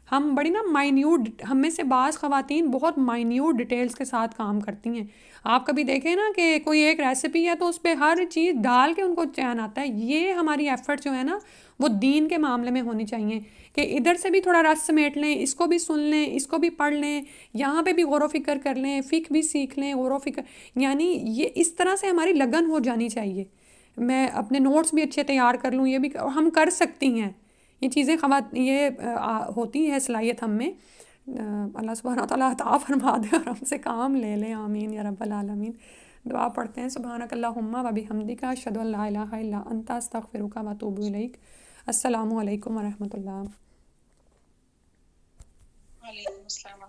ہم بڑی نا مائنیوٹ، ہم میں سے بعض خواتین بہت مائنیوٹ ڈیٹیلز کے ساتھ کام کرتی ہیں. آپ کبھی دیکھیں نا کہ کوئی ایک ریسیپی ہے تو اس پہ ہر چیز ڈال کے ان کو چین آتا ہے. یہ ہماری ایفرٹ جو ہے نا وہ دین کے معاملے میں ہونی چاہیے کہ ادھر سے بھی تھوڑا رس سمیٹ لیں، اس کو بھی سن لیں، اس کو بھی پڑھ لیں، یہاں پہ بھی غور و فکر کر لیں، فقہ بھی سیکھ لیں، غور و فکر، یعنی یہ اس طرح سے ہماری لگن ہو جانی چاہیے. میں اپنے نوٹس بھی اچھے تیار کر لوں، یہ بھی ہم کر سکتی ہیں. یہ چیزیں یہ ہوتی ہے صلاحیت ہم میں. اللہ سبحانہ تعالیٰ عطا فرما دے اور ہم سے کام لے لیں. آمین یا رب العالمین. دعا پڑھتے ہیں. سبحانک اللہم و بحمدک، اشہد ان لا الہ الا انت، استغفرک و اتوب الیک. السلام علیکم ورحمۃ اللہ. وعلیکم السلام.